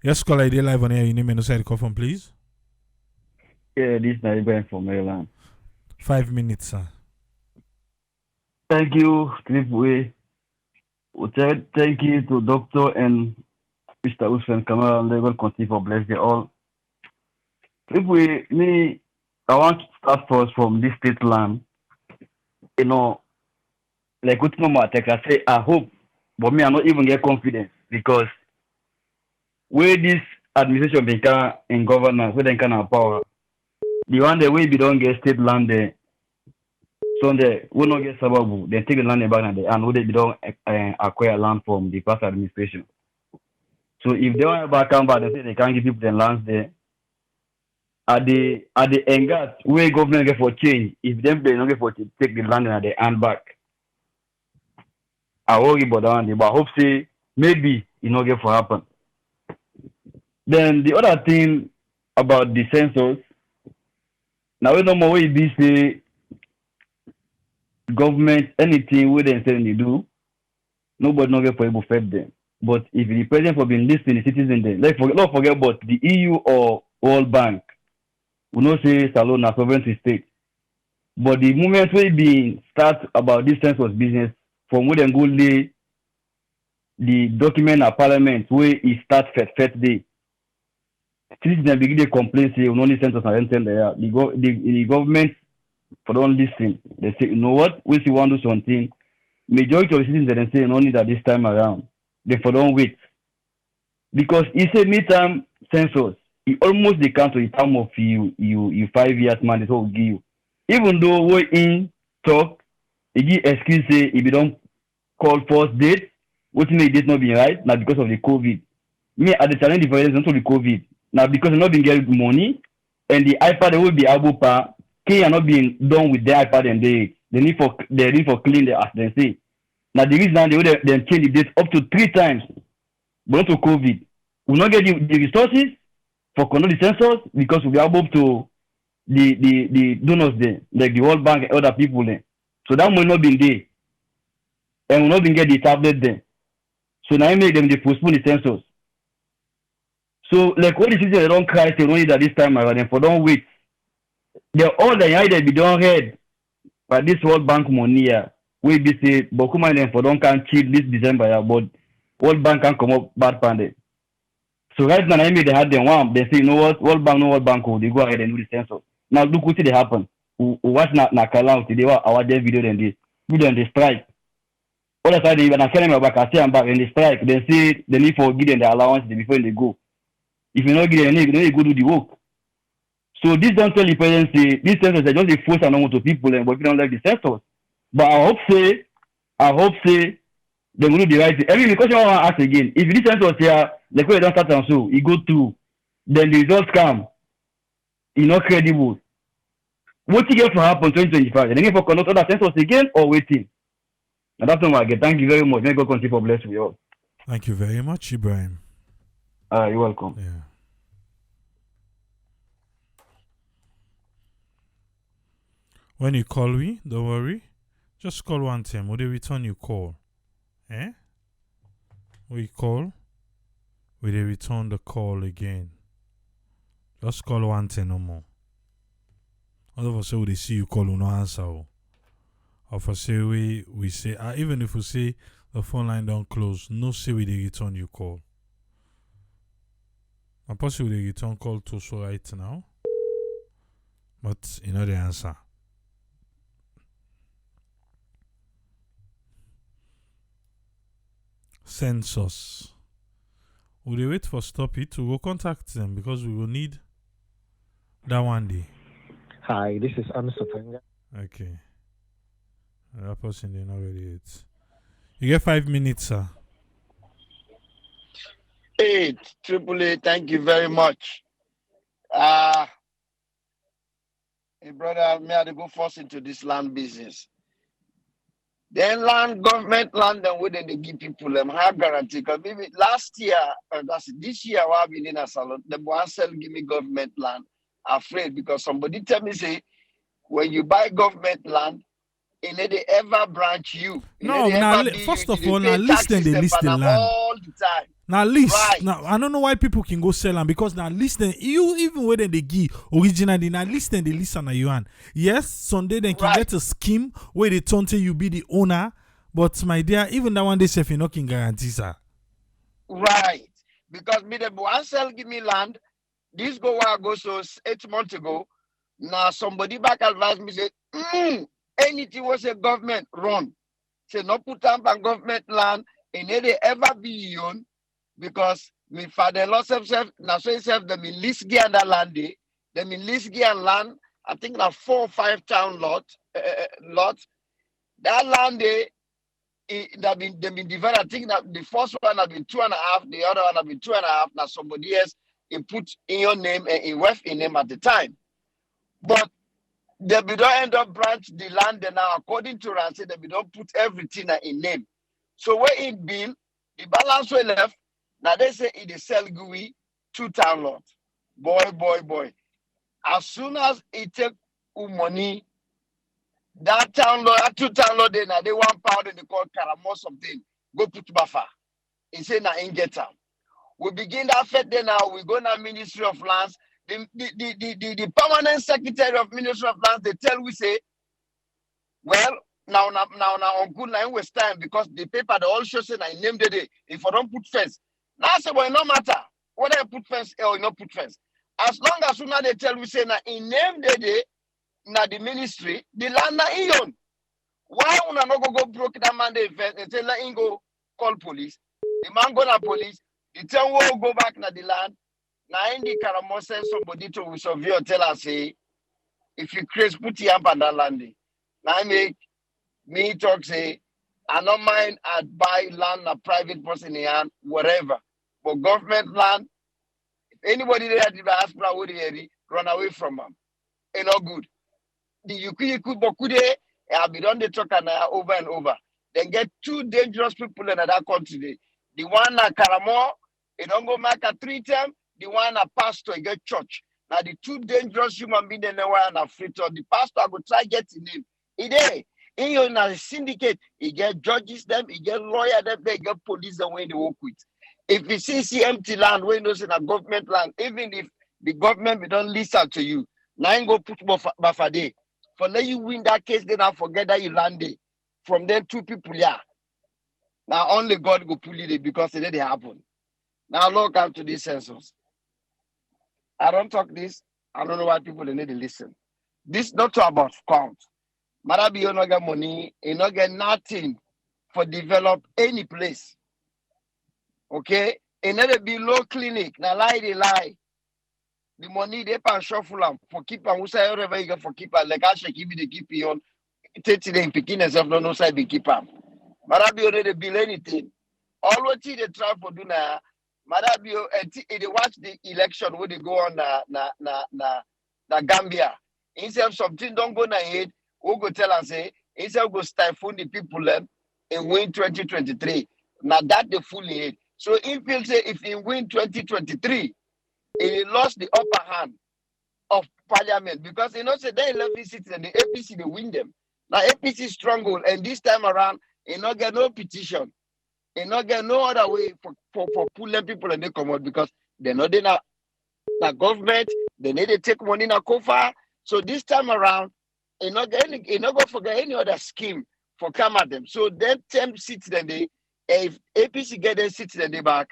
Yes, caller, they live on air. You name and say the call from, please. Yeah, this is Ibrahim from Maryland. 5 minutes, sir. Thank you, Clipway. Thank you to Doctor and Mr. Usman Kamara and Level continue for bless you all. Clipway, me, I want to start first from this state land. You know, like what no matter, I say I hope, but me I not even get confidence because where this administration become in governance, where they can have power, the one that we be don't get state land there. So they will not get sababu. They take the land back and we don't acquire land from the past administration. So if they want to come back, they say they can't give people the lands there. At the engage where government get for change, if them they don't get for take the land and they hand back, I worry about that one. But I hope say maybe it not get for happen. Then the other thing about the census, now we know more way be say government anything where they say they do, nobody not get for able to affect them. But if the president for being listening, the citizen then don't forget about the EU or World Bank. We know say Salon a sovereignty state. But the moment we be start about this census business, from where they go lay the document at parliament where it start first day. Citizens begin to complain say we only census and then the government for don't listen. They say, you know what, we see want to do something. Majority of the citizens they say no need at this time around. They for don't wait. Because it's a midterm census. It almost they count to the time of you 5 years mandate will give you. Even though we in talk, it give excuse say if you don't call first date, what make date not be right, now because of the COVID. Me at the challenge the president not the COVID. Now because they not been getting money and the iPad they will be able to Kenya not being done with the iPad and they need for clean the as they say. Now the reason they will then change the date up to 3 times, but not to COVID. We not get the resources for conduct the census because we be able to the donors there, like the World Bank and other people there. So that money not been there. And we not been get the tablet there. So now I make them they postpone the census. So like all the citizens they don't cry, they don't need at this time around and for don't wait. They're all the idea be done head by this World Bank money here. We be say Bokuma and for don't can cheat this December here, but World Bank can come up bad pandemic. So right now, I mean, they had them one. They say, you know what, World Bank, no World Bank, they go ahead and do the census. Now look what they happen. We watch na Kalam today. Our day video then they strike. All the time they even tell them about I say I'm back and they strike. They say they need for give them the allowance before they go. If you not give them, they go do the work. So this don't tell the president say this census they just they force and to people and but if don't like the census. But I hope say they will do the right thing. Every question I want to ask again, if this census here, like when they don't start and so, it go through, then the results come, it's not credible. What you get to happen 2025? They get for conduct other census again or waiting? And that's what I get. Thank you very much. May God continue for bless you all. Thank you very much, Ibrahim. You're welcome. Yeah. When you call me, don't worry. Just call one time. When they return your call. We call. We they return the call again. Just call one time no more. All of us say they see you call, no answer. Or for say we say even if we say the phone line don't close, no say we they return your call. I'm possibly they return call to so right now. But you know the answer. Census. Will they wait for stop it to go contact them because we will need that one day. Hi, this is Amsa Panga. Okay. That person didn't already it. You get 5 minutes, sir. 8 AAA, thank you very much. Hey brother, may I go first into this land business? Then government land, and where they give people them high guarantee. Because maybe last year, that's this year, while I've been in a salon, the one sell give me government land. Afraid because somebody tell me say when you buy government land, and they ever branch you. No, now first of all, now list them they list the land all the time. Now list Right. now I don't know why people can go sell them because now list them you even when they give originally now list them they list on you and yes Sunday they can get a scheme where they turn to you be the owner, but my dear even that one they say you not can guarantee sir. Right, because me the one sell give me land. This go so 8 months ago. Now somebody back advised me say, anything was a government run. Say no put up on government land and they ever be owned because my father-in-law himself now so himself them in lease gear that land day. Them in lease gear land. I think that 4 or 5 town lot. That land day. They've been developed. I think that the first one have been 2.5, the other one have been 2.5. Now somebody else put in your name and in West in name at the time. But they don't end up branch the land now according to Rancy, they don't put everything in name. So where it been, the balance we left, now they say it is sell GUI 2 town lot. Boy. As soon as it take money, that town law, that 2 town law, they 1 pound and they call caramel something. Go put buffer. He say na in get town. We begin that fete then now. We go now Ministry of Lands. The permanent secretary of Ministry of Lands, they tell we say, well, now on good line waste time because the paper they all show say I name the day. If I don't put fence. Now I say, well, no matter whether I put fence or not put fence. As long as soon as they tell we say na in name the day. Now the ministry, the land na ion. Why una no go broke that man the event and say let him go call police? The man go na police. The town will go back na the land. Now in the Karamo send somebody to survey or tell us say if you crazy put your hand on that land. Now I make me talk say I don't mind I'd buy land a private person in hand, whatever. But government land, if anybody there at the diaspora would run away from them. Ain't no good. The Yuku Bokude have been on the talk over and over. Then get 2 dangerous people in that country. The one at Karamo, it don't go make a 3 term. The one at pastor, he get church. Now the 2 dangerous human beings in the one at free talk. The pastor I go try getting him. He there. In your syndicate, he get judges them, he get lawyer them, they get police them when they work with. If you see empty land, when those in a government land, even if the government we don't listen to you, now you go put buffer there. For let you win that case, then I forget that you landed. From then 2 people, yeah. Now only God go pull it because it didn't happen. Now look out to this census. I don't talk this. I don't know why people need to listen. This not about count. Maybe you not get money, you not get nothing for develop any place. Okay? It never be low clinic. Now lie. The money they pan shuffle them for keep and who say whatever you get for keep like I should keep it, they keep it on 30 days picking themselves no side be keep them. Marabio they bill anything. All what they try for do now, Marabio they watch the election where they go on na Gambia. Instead of something don't go ahead, we go tell and say, instead of go stifle the people and win 2023. Now that they fully hate. So if you say if he win 2023, he lost the upper hand of parliament because you know say they 11 seats and the APC they win them. Now APC stronghold and this time around he not get no petition. He not get no other way for pulling people and they come out because they know they not the government, they need to take money in a cover. So this time around, he not go forget any other scheme for come at them. So then 10 seats then they if APC get their seats then they back.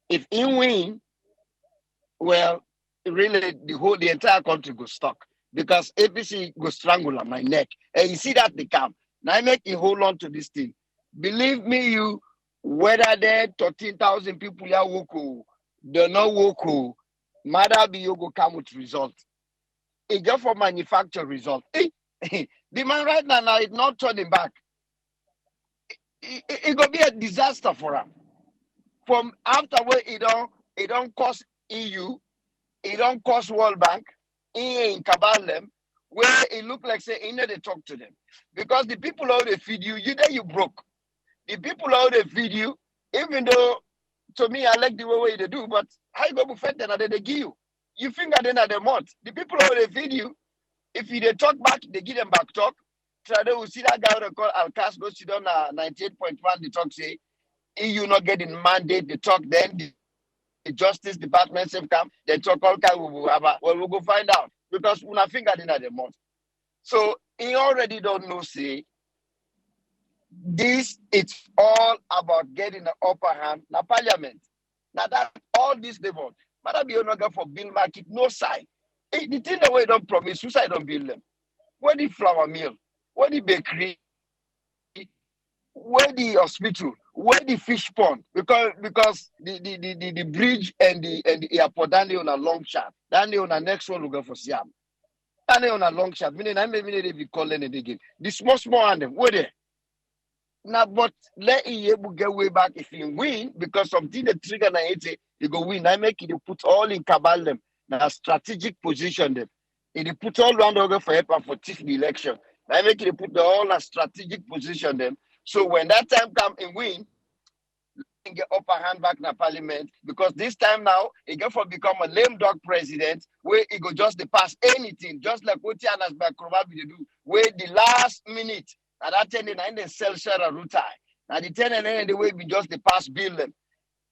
If he win, well, really, the entire country go stuck because APC go strangle on my neck. And you see that they come. Now I make you hold on to this thing. Believe me, you, whether there 13,000 people here work, they not work, matter be you go come with result. It just for manufacture result. The man right now is not turning back. It gonna be a disaster for him. From afterward, it don't cost EU, it don't cost World Bank, he in cabal them, where it look like say he need to talk to them. Because the people how they feed you, you broke. The people how they feed you, even though to me I like the way they do, but how you go buffet then they give you. You finger then at the month. The people how they feed you, if you they talk back, they give them back talk. They will see that guy they call Alcas go sit down 98.1. The talk say EU not getting mandate. The talk then the Justice Department say come. They talk all kind. Well, we'll go find out because we not finger in the month. So he already don't know. Say this. It's all about getting the upper hand. Now Parliament. Now that all this devote. But be not for bill market no side. The thing that we don't promise. Suicide don't build them. Where the flour mill? Where the bakery? Where the hospital? Where the fish pond? Because the bridge and the airport down there on a long shot. Down there on a next one we go for Siam. Down there on a long shot. Meaning I may they be calling it again. The small and them where there. Now, but let him get way back if he win because something the trigger na it he go win. I make it put all in cabal them. Now strategic position them. It put all round over for help and for teach the election. I make it put the all a strategic position them. So when that time come and win, he get upper hand back in the parliament because this time now he get for become a lame dog president where he go just the pass anything, just like what Tiana's back probably do. Where the last minute at that 10 and then sell share a route. Now the 10 and then the way we just the pass bill them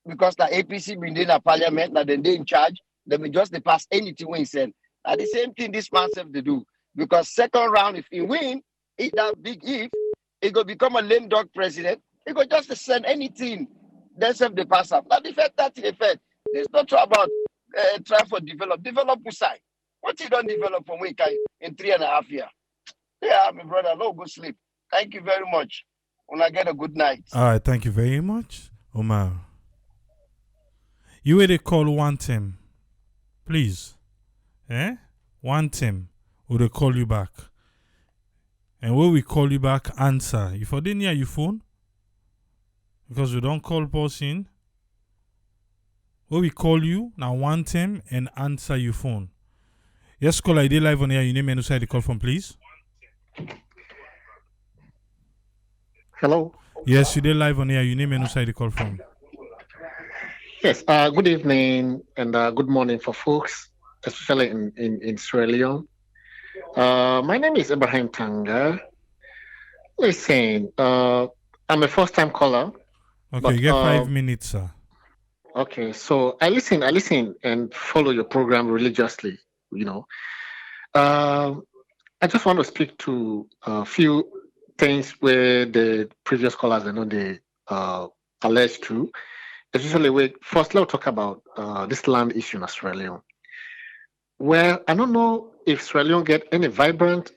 because the APC been in the parliament, now then they in charge, they will just the pass anything when he send. Now the same thing this man have to do because second round if he win, it that big if he go become a lame dog president, he go just send anything. Then have the pass up. Now the effect that the effect. There's not about try for develop side. What you don't develop from week in 3.5 years. Yeah, my brother, no go sleep. Thank you very much. When I get a good night. All right, thank you very much, Omar. You will they call one team, please. One team will they call you back. And when we call you back, answer. If I didn't hear your phone, because we don't call person, when we call you, now one team and answer your phone. Yes, call ID live on here. You name and who the call from, please. Hello. Yes, you did live on here. You name and who the call from. Yes. Good evening and good morning for folks, especially in Sierra Leone. My name is Ibrahim Tanga. Listen, I'm a first-time caller. Okay, but, you get 5 minutes, sir. Okay, so I listen and follow your program religiously. You know, I just want to speak to a few things where the previous callers they alleged to. Especially first, let's talk about this land issue in Australia. Well, I don't know if Sierra Leone get any vibrant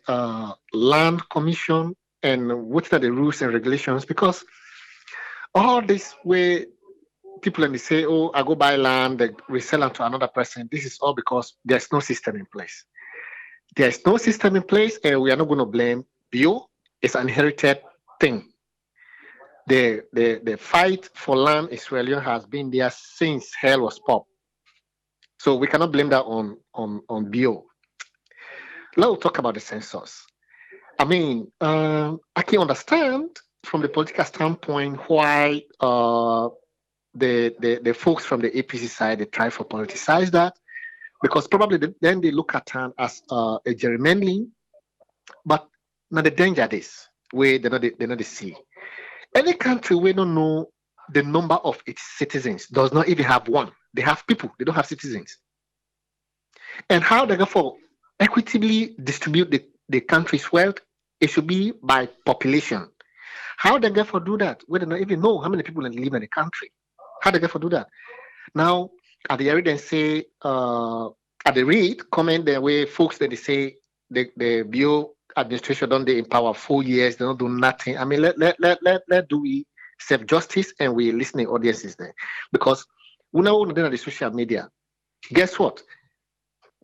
land commission and what are the rules and regulations, because all this way people they say, oh, I go buy land, they resell it to another person. This is all because there's no system in place. There's no system in place, and we are not going to blame you. It's an inherited thing. The fight for land in Sierra Leone has been there since hell was pop. So we cannot blame that on Bio. Let's talk about the census. I mean, I can understand from the political standpoint why the folks from the APC side they try to politicize that, because probably then they look at it as a gerrymandering. But now the danger is where they not see. Any country we don't know the number of its citizens does not even have one. They have people, they don't have citizens. And how they go for equitably distribute the country's wealth, it should be by population. How they get for do that? We don't even know how many people live in the country. How they get for do that? Now, at the area, they say, at the read, comment the way folks that they say the Bio administration don't they in power 4 years, they don't do nothing. I mean, let do we serve justice and we listening audiences there. Because we know on the social media, guess what?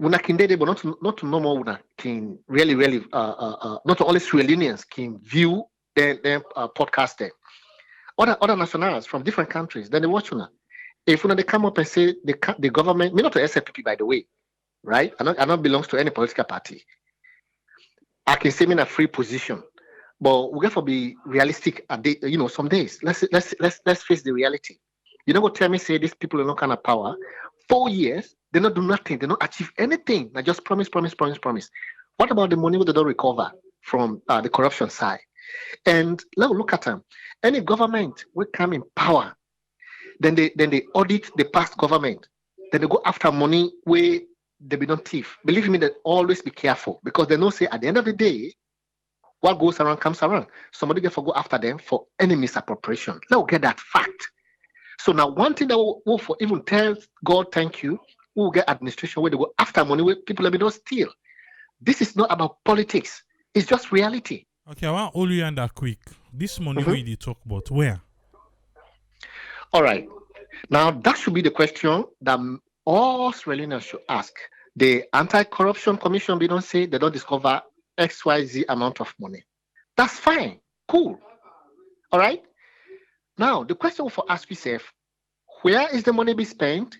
Una can but not to normal una can really not only Sierra Leoneans can view their podcast there. Other nationals from different countries, then they watch una. If una they come up and say the government, me not to SFPP by the way, right? I not belongs to any political party. I can say me in a free position, but we got to be realistic at some days. Let's face the reality. You know what? Tell me, say these people are not kind of power. 4 years, they not do nothing. They not achieve anything. They just promise. What about the money that they don't recover from the corruption side. And let's look at them. Any government will come in power, then they audit the past government. Then they go after money where they be not thief. Believe me, that always be careful because they know say at the end of the day, what goes around comes around. Somebody get for go after them for any misappropriation. Let's get that fact. So now one thing that will for even tell God thank you, we will get administration where they go after money where people have been not steal. This is not about politics. It's just reality. Okay, I want all you and that quick. This money we did talk about where? All right. Now that should be the question that all Australians should ask. The Anti-Corruption Commission, we don't say they don't discover XYZ amount of money. That's fine. Cool. All right. Now the question for ask yourself, where is the money being spent?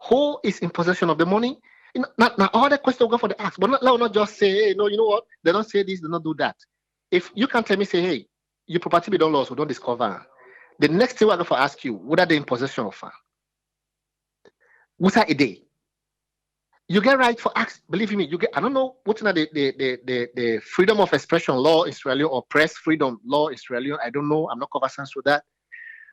Who is in possession of the money? Now all the questions go for the ask, but not just say, hey, no, you know what? They don't say this, they don't do that. If you can tell me, say, hey, your property be don't lost, we don't discover. The next thing we're going to ask you, what are they in possession of? What's that a day? You get right for ask. Believe me, you get. I don't know what's the freedom of expression law in Australia or press freedom law in Australia. I don't know. I'm not conversant with that.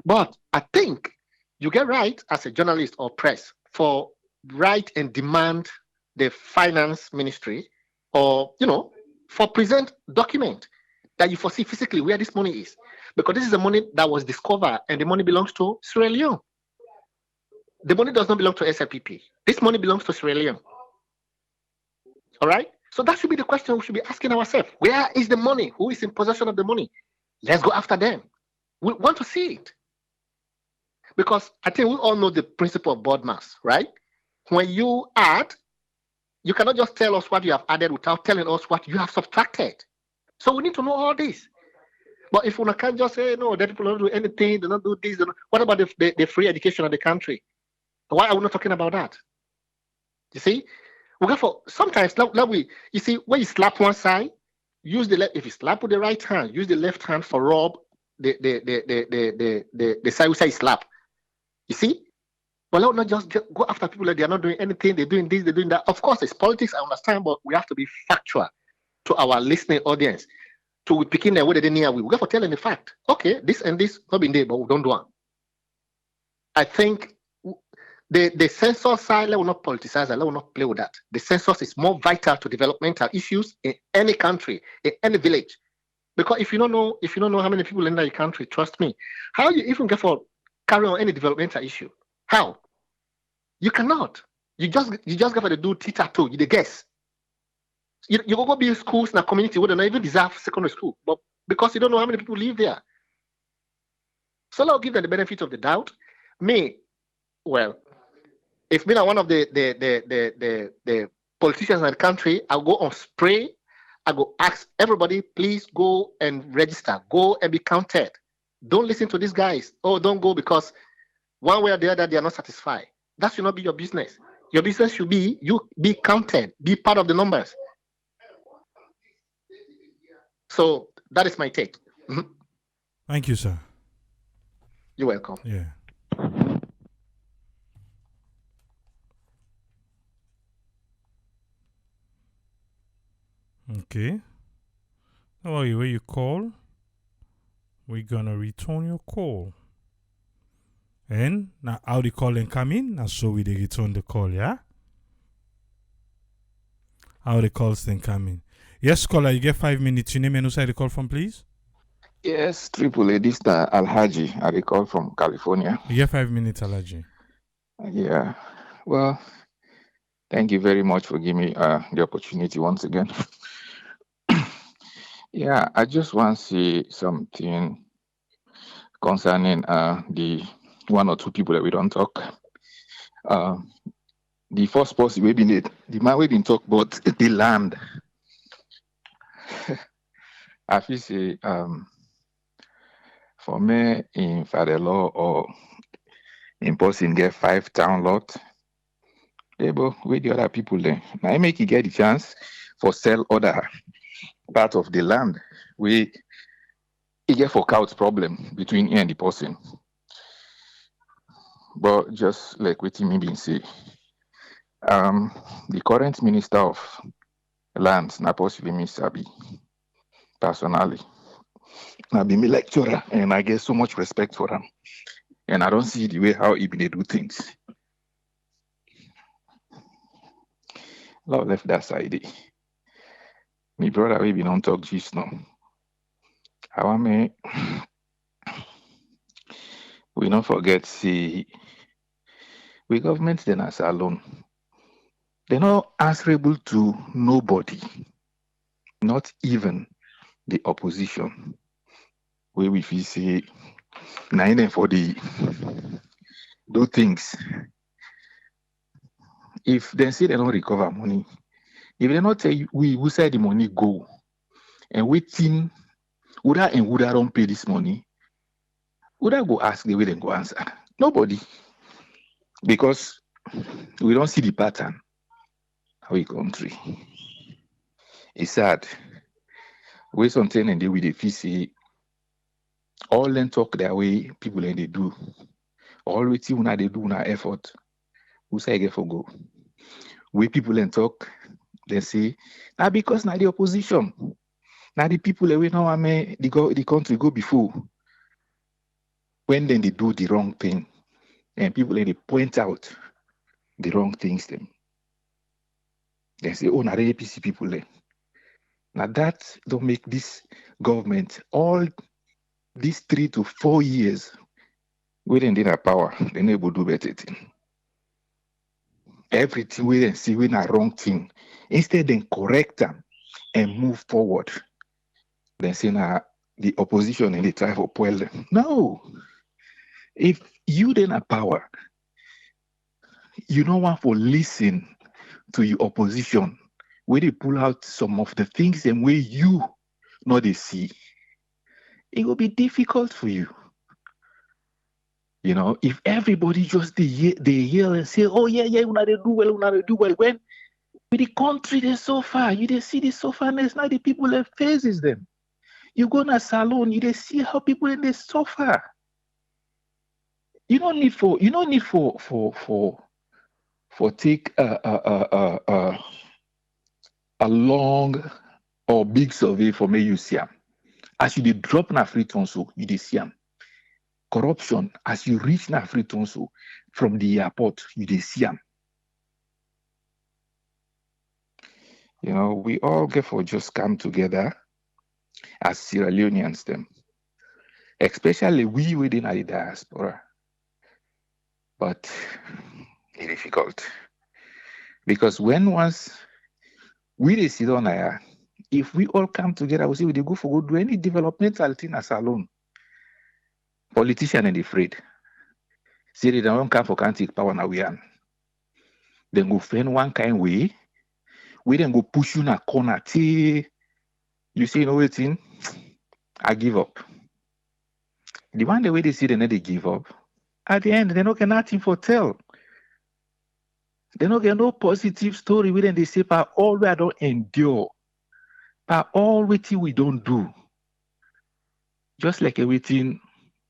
But I think you get right as a journalist or press for write and demand the finance ministry or for present document that you foresee physically where this money is. Because this is the money that was discovered and the money belongs to Sierra Leone. The money does not belong to SLPP. This money belongs to Sierra Leone. All right? So that should be the question we should be asking ourselves. Where is the money? Who is in possession of the money? Let's go after them. We want to see it. Because I think we all know the principle of board mass, right? When you add, you cannot just tell us what you have added without telling us what you have subtracted. So we need to know all this. But if we can't just say, no, the people don't do anything, they don't do this. What about the free education of the country? Why are we not talking about that? You see? We go for sometimes you see when you slap one side, use the left. If you slap with the right hand, use the left hand for rub the side which side you slap. You see? But let's not just go after people that they are not doing anything, they're doing this, they're doing that. Of course, it's politics, I understand, but we have to be factual to our listening audience. To picking them where they didn't hear, we got to tell them the fact. Okay, this and this not been there, but we don't do it. I think the census side, let will not politicize, let will not play with that. The census is more vital to developmental issues in any country, in any village. Because if you don't know how many people in that country, trust me, how you even get for carry on any developmental issue? How? You cannot. You just got to do tit-a-toe, you the guess. You go build schools in a community where they don't even deserve secondary school, but because you don't know how many people live there. So I'll give them the benefit of the doubt. Well, if me are one of the politicians in the country, I'll go on spray. I go ask everybody, please go and register, go and be counted. Don't listen to these guys. Oh, don't go because one way or the other they are not satisfied. That should not be your business. Your business should be you be counted, be part of the numbers. So that is my take. Mm-hmm. Thank you, sir. You're welcome. Yeah. Okay. How are you? Where you call? We're gonna return your call. And now how the call then come in, and so we they return the call, yeah? How the calls then come in. Yes, caller, you get 5 minutes. Your name and who side the call from, please? Yes, AAA, this is Alhaji. I call from California. You get 5 minutes, Alhaji. Yeah. Well, thank you very much for giving me the opportunity once again. Yeah, I just want to say something concerning the one or two people that we don't talk. The first person we been the man we been talk about the land. I feel say for me in father law or in person get 5 town lot. They both with the other people there. Now I make you get the chance for sell other part of the land. We get for couch problem between you and the person. But just like what me been say, the current minister of lands, na possibly Miss Sabi, personally. I be me lecturer and I get so much respect for him. And I don't see the way how he been do things. Love left that side. My brother we been on talk just now. I want me we don't forget see we government then as alone. They're not answerable to nobody, not even the opposition. Where we feel say nine for the do things. If they say they don't recover money, if they not tell you we who say the money go and waiting, Uda and Uda don't pay this money, Uda go ask the way they go answer. Nobody. Because we don't see the pattern of a country. It's sad. We something and they with the fee all them talk their way, people and they do. All we see when they do na effort. Who say get for go? We people and talk, they say, now because now the opposition, now the people away now I mean the country go before. When then they do the wrong thing, and people and they point out the wrong things them. They say, oh, now the APC people there. Now that don't make this government all these 3 to 4 years we didn't need a power, they never do better thing. Everything we then see we a wrong thing. Instead then correct them and move forward. Then say now the opposition and they try for pull them. No. If you then have power, you don't want to listen to your opposition where they pull out some of the things and where you know they see. It will be difficult for you. You know, if everybody just they hear and say, oh yeah, una they do well. When with the country they so far, you they see the so far, now the people that faces them. You go to a salon, you they see how people in they suffer. You don't need for take a long or big survey for me you see them. As you dey drop na free tonso, you dey see them. Corruption, as you reach na free tonso from the airport, you dey see them. You know, we all get for just come together as Sierra Leoneans them, especially we within the diaspora. But it's difficult because once we dey sit on here, if we all come together, we say we dey go for go do any developmental thing as alone. Politicians are afraid. Say they don't come for can't take power now we are. Then go find one kind way. We then go push you in a corner till you say, you know what, I give up. The one the way they see they give up, at the end, they don't get nothing for tell. They don't get no positive story within they say, by all we don't endure, by all waiting we don't do. Just like everything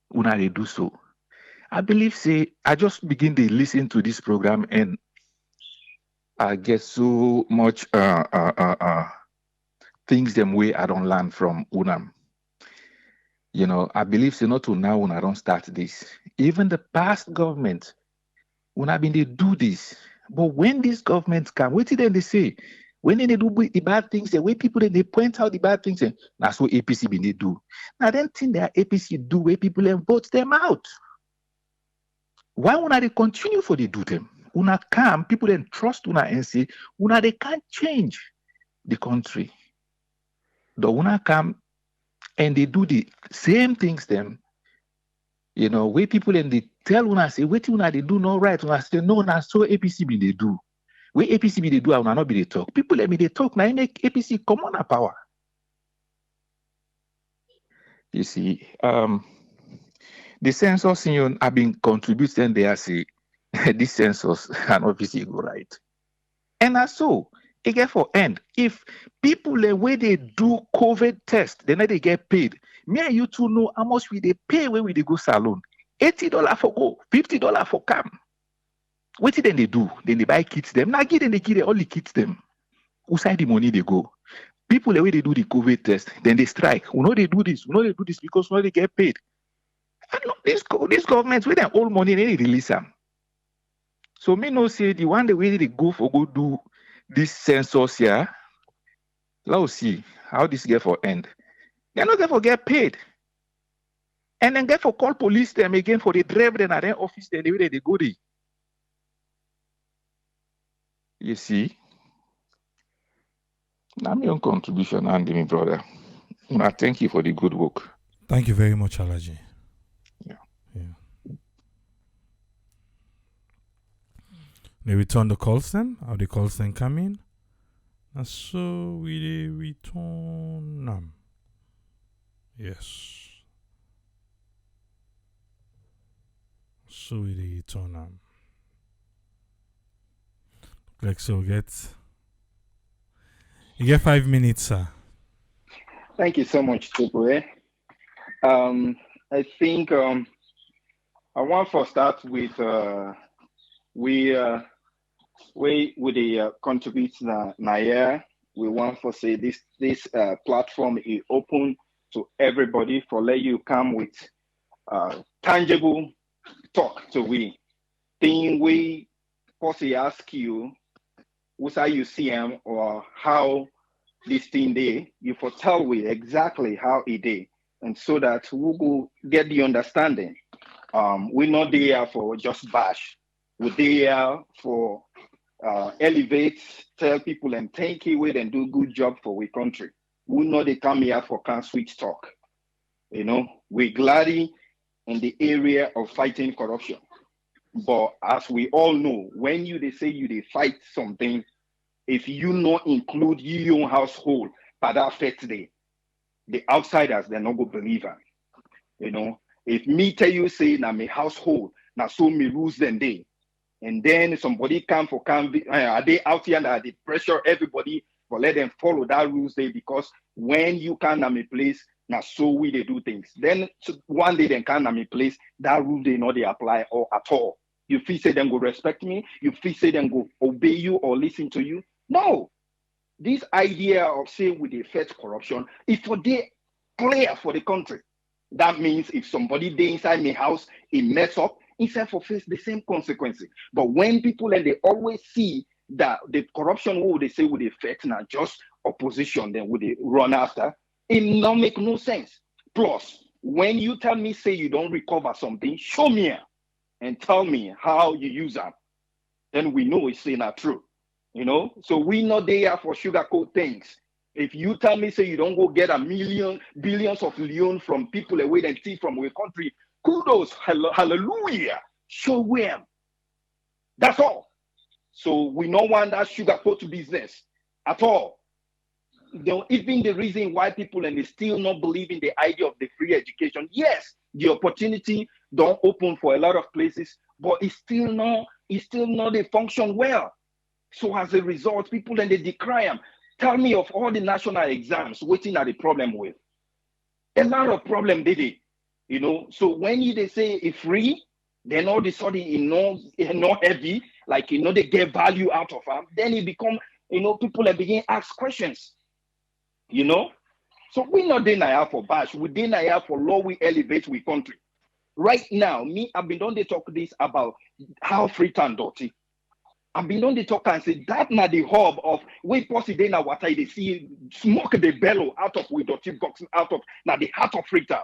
when they do so. I believe, say, I just begin to listen to this program and I get so much things them way I don't learn from Unam. You know, I believe say not to now when I don't start this. Even the past government, when I've been they do this. But when these governments come, what did they say? When they do the bad things, the way people they point out the bad things, and that's what APC been they do. Now then think that APC do where people and vote them out. Why would they continue for they do them? Una come, people then trust una and say, una they can't change the country. The una come and they do the same things them. You know, where people and they tell una say, wait una they do no right. Una say, no, na so APC be they do. Where APC be they do, I will not be they talk. People let me they talk, now make APC come on a power. You see, the census union have been contributing there, say, this census and obviously go right. And as so, it get for end. If people the way they do COVID test, then they get paid. Me and you two know how much we they pay when we they go salon. $80 for go, $50 for come. What then they do? Then they buy kits them. Now give them the kit, they only kits them. Who side the money they go? People, the way they do the COVID test, then they strike. We know they do this. We know they do this because we know they get paid. And look, this government, with their old money, they release them. So me no say the one the way they go do this census here. Let's see how this get for end. They're not going to get paid. And then get for call police them again for the drive them at their office, then the way they go there. You see? Now my own contribution, Andy, my brother. I thank you for the good work. Thank you very much, Alaji. Yeah. They return the calls then? How the calls then come in? And so we return them. Yes. So we return them. Like so you get 5 minutes, sir. Thank you so much, Tupue. I think I want to start with we with the contribute na year. We want to say this platform is open to everybody for let you come with tangible talk to we. Thing we possibly ask you, what are you see them or how this thing day, you for tell we exactly how it is, and so that we go get the understanding. We're not there for just bash. We're there for elevate, tell people and take it and do good job for we country. We know they come here for can sweet talk. You know, we're gladly in the area of fighting corruption. But as we all know, when they say they fight something, if you not include your own household, but that affects the outsiders, they're not going to believe it. You know, if me tell you say na my household, na so me rules them day, and then somebody are they out here and they pressure everybody for let them follow that rules day, because when you can na me place, na so we they do things. Then one day they can na me place, that rule they not they apply or at all. You feel say them go respect me, you feel say them go obey you or listen to you. No, this idea of saying we dey fight corruption is for the player for the country. That means if somebody dey inside my house, he mess up, instead for face the same consequences. But when people and they always see that the corruption what they say would they fight now just opposition, then would they run after, it not make no sense. Plus, when you tell me say you don't recover something, show me and tell me how you use them. Then we know it's not true. You know, so we not there for sugarcoat things. If you tell me say you don't go get billions of Leone from people away and see from our country, kudos, hallelujah, show them. That's all. So we don't want that sugarcoat business at all. Even the reason why people and they still not believe in the idea of the free education. Yes, the opportunity don't open for a lot of places, but it's still not they function well. So as a result, people then they decry them. Tell me of all the national exams, waiting at the problem with. A lot of problem did it, you know. So when they say it's free, then all of a sudden it's not heavy, like they get value out of them. Then it become, people are begin ask questions, you know. So we not deny for bash, we deny for law, we elevate we country. Right now, I've been on the talk this about how Freetown dirty. I've been on the talk and say that na the hub of we possibly na water they see smoke the bellow out of we dirty box out of now the heart of Freetown.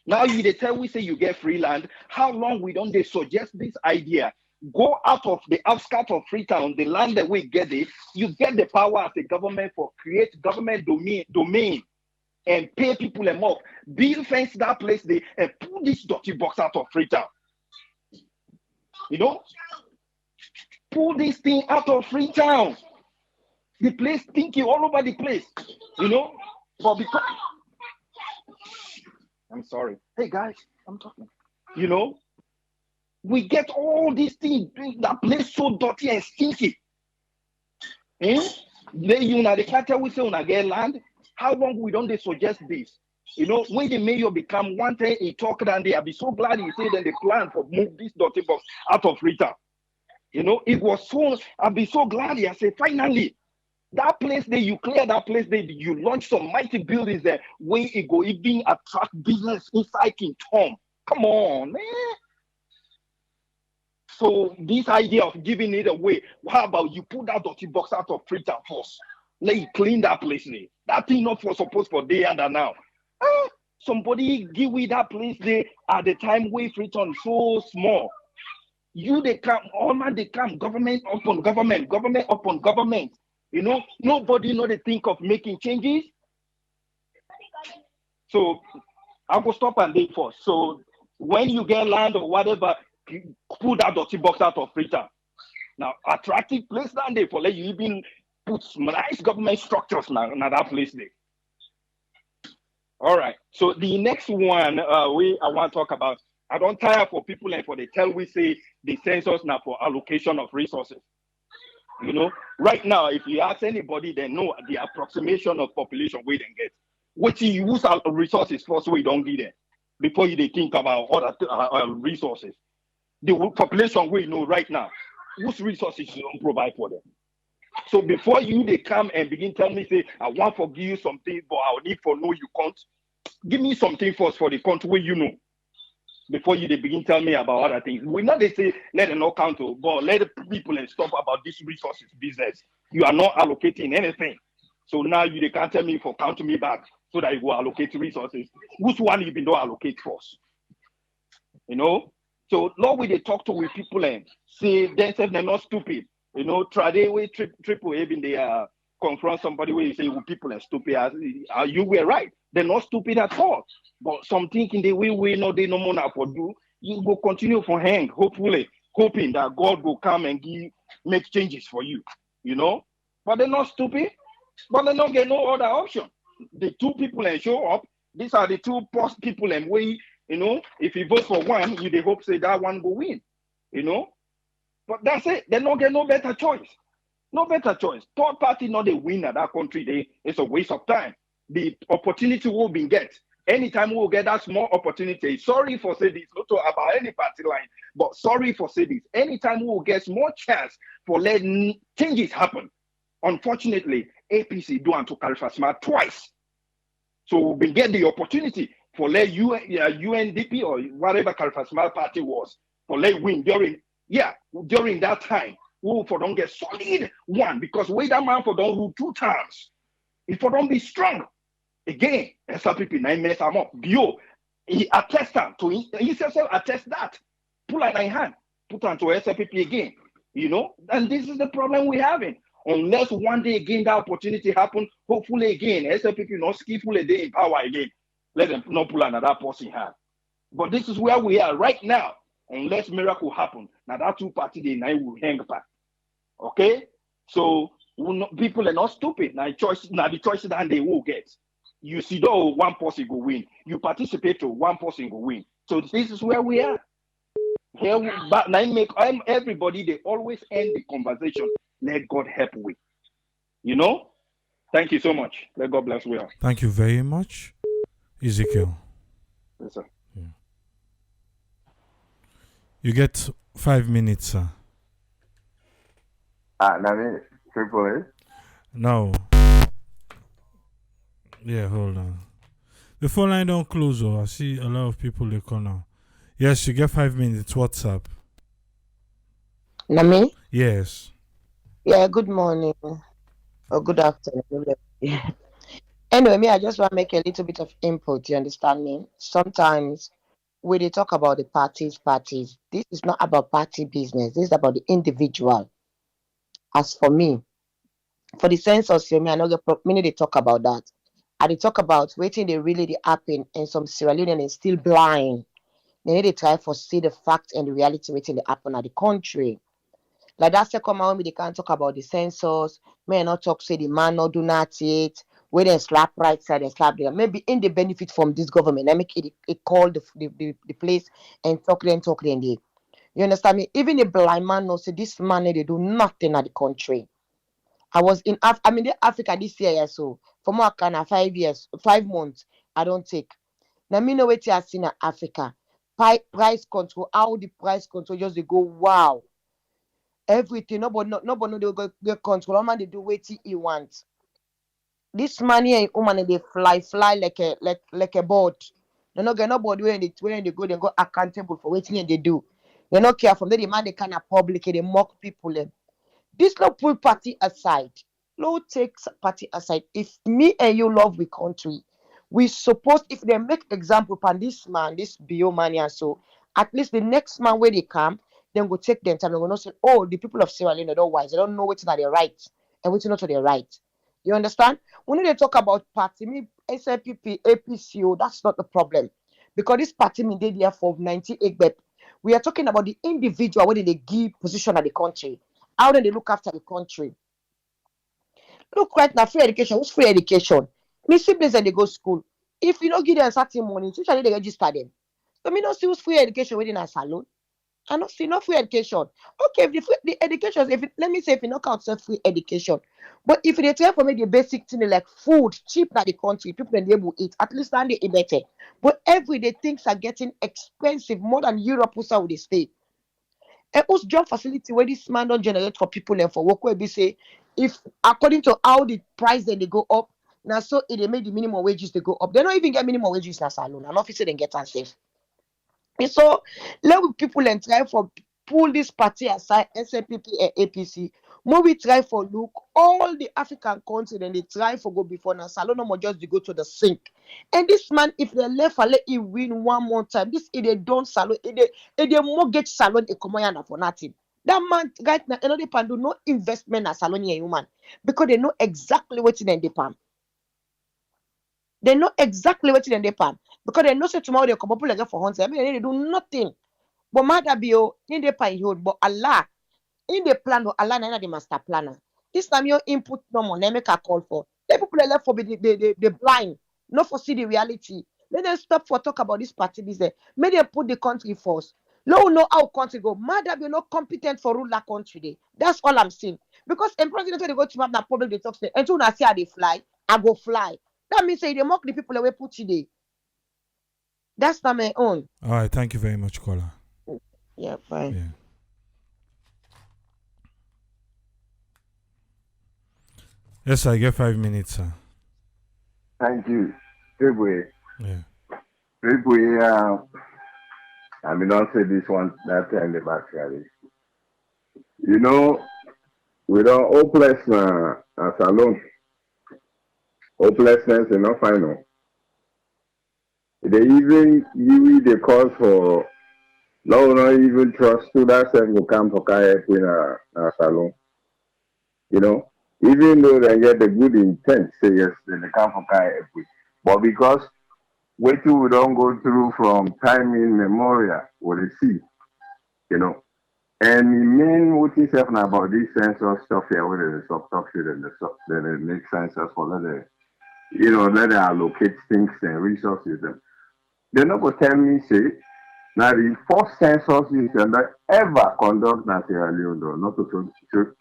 Now they tell we say you get free land. How long we don't they suggest this idea? Go out of the outskirts of Freetown, the land that we get it, you get the power as a government for create government domain and pay people enough. Build fence that place there and pull this dirty box out of Freetown. You know? Pull this thing out of Freetown. The place thinking all over the place, you know. But because I'm sorry. Hey guys, I'm talking. You know, we get all these things, that place so dirty and stinky. They can't tell we say when I get land. How long we don't they suggest this? You know, when the mayor become one thing, he talk down there. I'll be so glad he said that the plan for move this dirty box out of Freetown. You know, it was so, I'll be so glad I said, finally, That place there, you clear that place there, you launch some mighty buildings there where it go even attract business inside in town. Come on, man. So this idea of giving it away, how about you put that dirty box out of Freetown first? Let you clean that place there. That thing not for supposed for day and now. Somebody give me that place there at the time where Freetown so small. You they come, all man they come, government upon government, government upon government. You know, nobody know they think of making changes. So I'll go stop and dig first. So when you get land or whatever, pull that dirty box out of Freetown. Now, attractive place down there for let you even put nice government structures now that place there. All right. So the next one I want to talk about, I don't tire for people and for the tell we say the census now for allocation of resources. You know, right now, if you ask anybody, they know the approximation of population we then get. What you use our resources first, we don't get it before you they think about other resources. The population we know right now, whose resources you don't provide for them. So before you they come and begin tell me say I want to give you something, but I need for know you can't. Give me something first for the country where you know. Before you they begin tell me about other things. We not they say let them not count, but let the people and stop about this resources business. You are not allocating anything. So now you they can't tell me for count me back so that you will allocate resources. Which one you been don't allocate first? You know? So Lord we they talk to with people and say themselves they're not stupid. You know, try they way triple A in they confront somebody where you say well, people are stupid. You were right. They're not stupid at all. But some thinking the way we know they no more now for do, you go continue for hang, hopefully, hoping that God will come and make changes for you, you know. But they're not stupid, but they don't get no other option. The two people and show up, these are the two post people and we, you know, if you vote for one, you they hope say that one will win, you know. But that's it, they don't get no better choice. No better choice. Third party not the win at that country, it's a waste of time. The opportunity will be get. Anytime we'll get that small opportunity, sorry for say this, not about any party line, but sorry for say this. Anytime we'll get more chance for letting changes happen. Unfortunately, APC do want to Khalifa Smart twice. So we get the opportunity for let UNDP or whatever Khalifa Smart party was, for let win during that time. Who for don't get solid one because wait that man for don't rule 2 times. If for don't be strong again, SRPP 9 mess am up. Bio, he attest to he himself attest that. Pull out in hand, put on to SRPP again. You know, and this is the problem we're having. Unless one day again that opportunity happen, hopefully again, SRPP not skillful a day in power again. Let them not pull another person hand. But this is where we are right now. Unless miracle happen, now that 2 party they now will hang back. Okay, so people are not stupid. Now the choices that they will get. You see, though one person go win. You participate to one person go win. So this is where we are. Here, but now make everybody. They always end the conversation. Let God help we. You know. Thank you so much. Let God bless we all. Thank you very much, Ezekiel. Yes, sir. Yeah. You get 5 minutes, sir. Triple A? No. Yeah, hold on. The phone line don't close, though. I see a lot of people they call now. Yes, you get 5 minutes. WhatsApp. Nami? Yes. Yeah, good morning or good afternoon. Anyway, me, I just want to make a little bit of input, you understand me? Sometimes when they talk about the parties, this is not about party business. This is about the individual. As for me, for the census, me, I know many they talk about that. And they talk about waiting they really happen and some Sierra Leonean is still blind. They need to try for see the fact and the reality waiting they happen at the country. Like that second man, they can't talk about the census. May not talk say the man not do not yet. Where they slap right side and slap there. Maybe in the benefit from this government, I make it call the place and talk there. You understand me? Even the blind man knows say this man they do nothing at the country. I was in Africa this year, so for more kind of 5 months, I don't take. Now me know what you have seen in Africa. Price control, how the price control just they go wow. everything. Nobody they go get control. All man they do what he wants. This money and woman they fly like a bird. They not get nobody when they go they go accountable for what they do. They not care from there the man they kind of public they mock people. This no put party aside. No takes party aside. If me and you love the country, we suppose if they make example upon this man, this bio man, and so at least the next man where they come, then go take them time. They will not say, oh, the people of Sierra Leone are not wise. They don't know what's not their right and what's not to their right. You understand? When they talk about party, me SLPP, APCO, that's not the problem. Because this party me did there for 98, but we are talking about the individual where they give position at the country. How do they look after the country? Look right now, free education. What's free education? Me siblings and they go school. If you don't give them certain money, usually they register them. So me not see who's free education within a salon. I not see no free education. Okay, if the education, let me say if you not count free education, but if they try for me the basic thing like food cheap in the country, people can be able to eat. At least now they eat better. But everyday things are getting expensive more than Europe who's how they stay. And whose job facility where this man don't generate for people and for work where they say if according to how the price then they go up, now so it they make the minimum wages they go up. They don't even get minimum wages in a salon. And officer they get safe. And so let people and try for pull this party aside, SLPP and APC. More we try for look all the African countries and they try for go before now. Salon no more just to go to the sink. And this man, if they left and let him win one more time, this if they don't salon, if they mortgage salon a command for nothing. That man right now, another pan do no investment as salon in human because they know exactly what's in the palm. They know exactly what's in the palm because they know say tomorrow they come up like for hunter. I mean, they do nothing. But mother be in the pan hold, but Allah in the plan, Allah na the master planner. This time your input no more, make a call for. Let people are left for the blind, not for see the reality. Let them stop for talk about this party business. May they put the country first. No know how country go. Mother be not competent for rule that country day. That's all I'm saying. Because in president when they go to map that public they talk say, and soon I see how they fly, I go fly. That means say they mock the people away put today. That's not my own. All right, thank you very much, caller. Yeah, fine. Yeah. Yes, I get 5 minutes, sir. Thank you. Good way. Yeah. Good way. I mean, don't say this one, that time the back rally. You know, we don't hopeless as alone. Hopelessness is not final. They even use the call for no, not even trust to that same will come for kayak in a salon. You know, even though they get the good intent, say yes, they come for kayak. But because what we don't go through from time in memorial, what they see, you know. And the main what is happening about this census stuff here, whether the substructure and the stuff, then they make census for let they allocate things and resources. They're not going to tell me, say, now the first census is that ever conduct in Sierra Leone, not to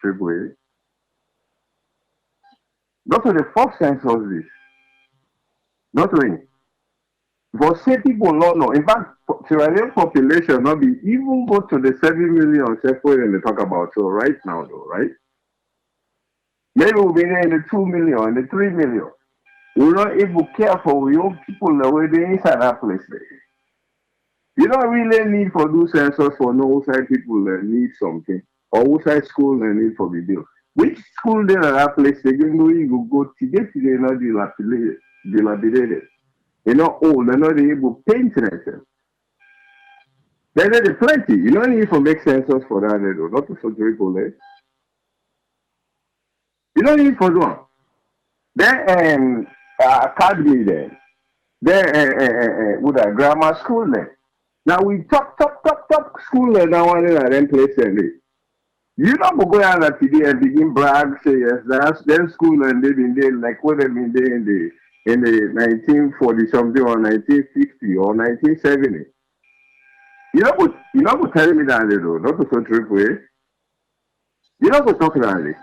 Triple. Not to the first census is. Not to it. But say people not know. In fact, Sierra Leone population not be even go to the 7 million separate and they talk about so right now though, right? Maybe we'll be there in the 2 million, in the 3 million. We're not even care for young people the way they inside that place there. You don't really need for do census for no outside people that need something. Or outside school that need for the bill. Which school there at that place they can you go today not dilapidated. They're not old, they're not able to paint themselves. There's plenty. You don't need to make census for that though, not to surgery college. You don't need for one. Then academy there. Then with a grammar school there. Now we top school there now one in a them place there. You don't go down that today and begin brag, say yes, that's them school and they've been there like what they've been there in the 1940 something or 1950 or 1970. You not go tell me that though, not to so triple way. You not go talk about it.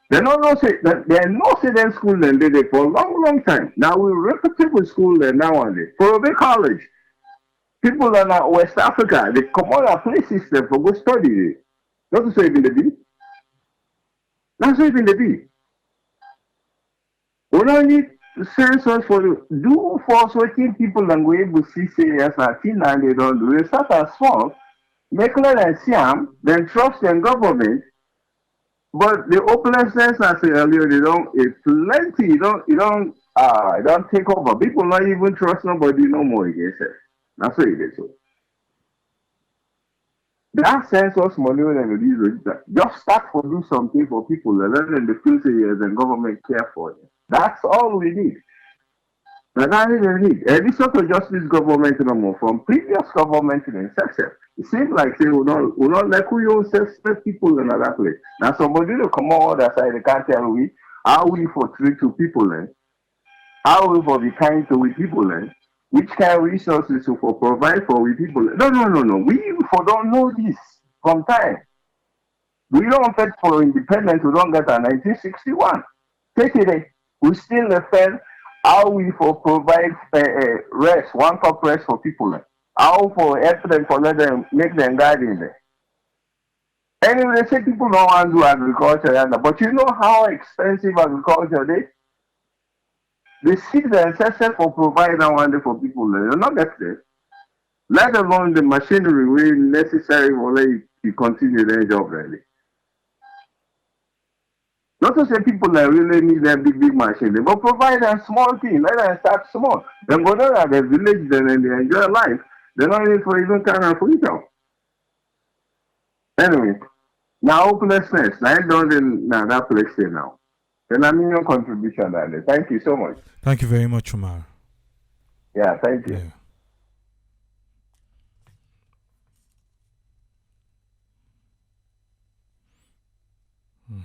They no say that they no say them school and did it for a long time. Now we reputable school there nowadays. For a big college. People in West Africa, they come out of place system for go study it. Not to say in the That's what it be. We don't need census for do for certain people and go able to see as a thing and they don't do. They start as small, make and see them, then trust in government. But the hopelessness, as I said earlier, they don't. It's plenty. It don't take over. People not even trust nobody no more. Yes, sir. That's what it is. So that census money when they use just start for do something for people, and then the feel say yes, and government care for them. That's all we need. That's all we need. And this sort of justice government no more from previous government in section. It seems like say we not like who you set people in another place. Now somebody to come on the other side, they can't tell we how we for treat to people then, how we for be kind to we people then, which kind of resources we for provide for we people. No. We for don't know this from time. We don't fight for independence, we don't get a 1961. Take it, we still defend how we for provide rest, one cup rest for people. How for help them for let them make them guiding there. Anyway, they say people don't want to do agriculture, but you know how expensive agriculture is? The seeds are necessary for providing one day for people. They're not get there. Let alone the machinery we necessary for them to continue their job really. Not to say people that really need that big machine, but provide a small thing. Let them start small. Then go down at the village, then they enjoy life. They're not even for even kind of freedom. Anyway, now hopelessness. I don't in that place here now. Then I mean your contribution that day. Thank you so much. Thank you very much, Umar. Yeah, thank you. Yeah.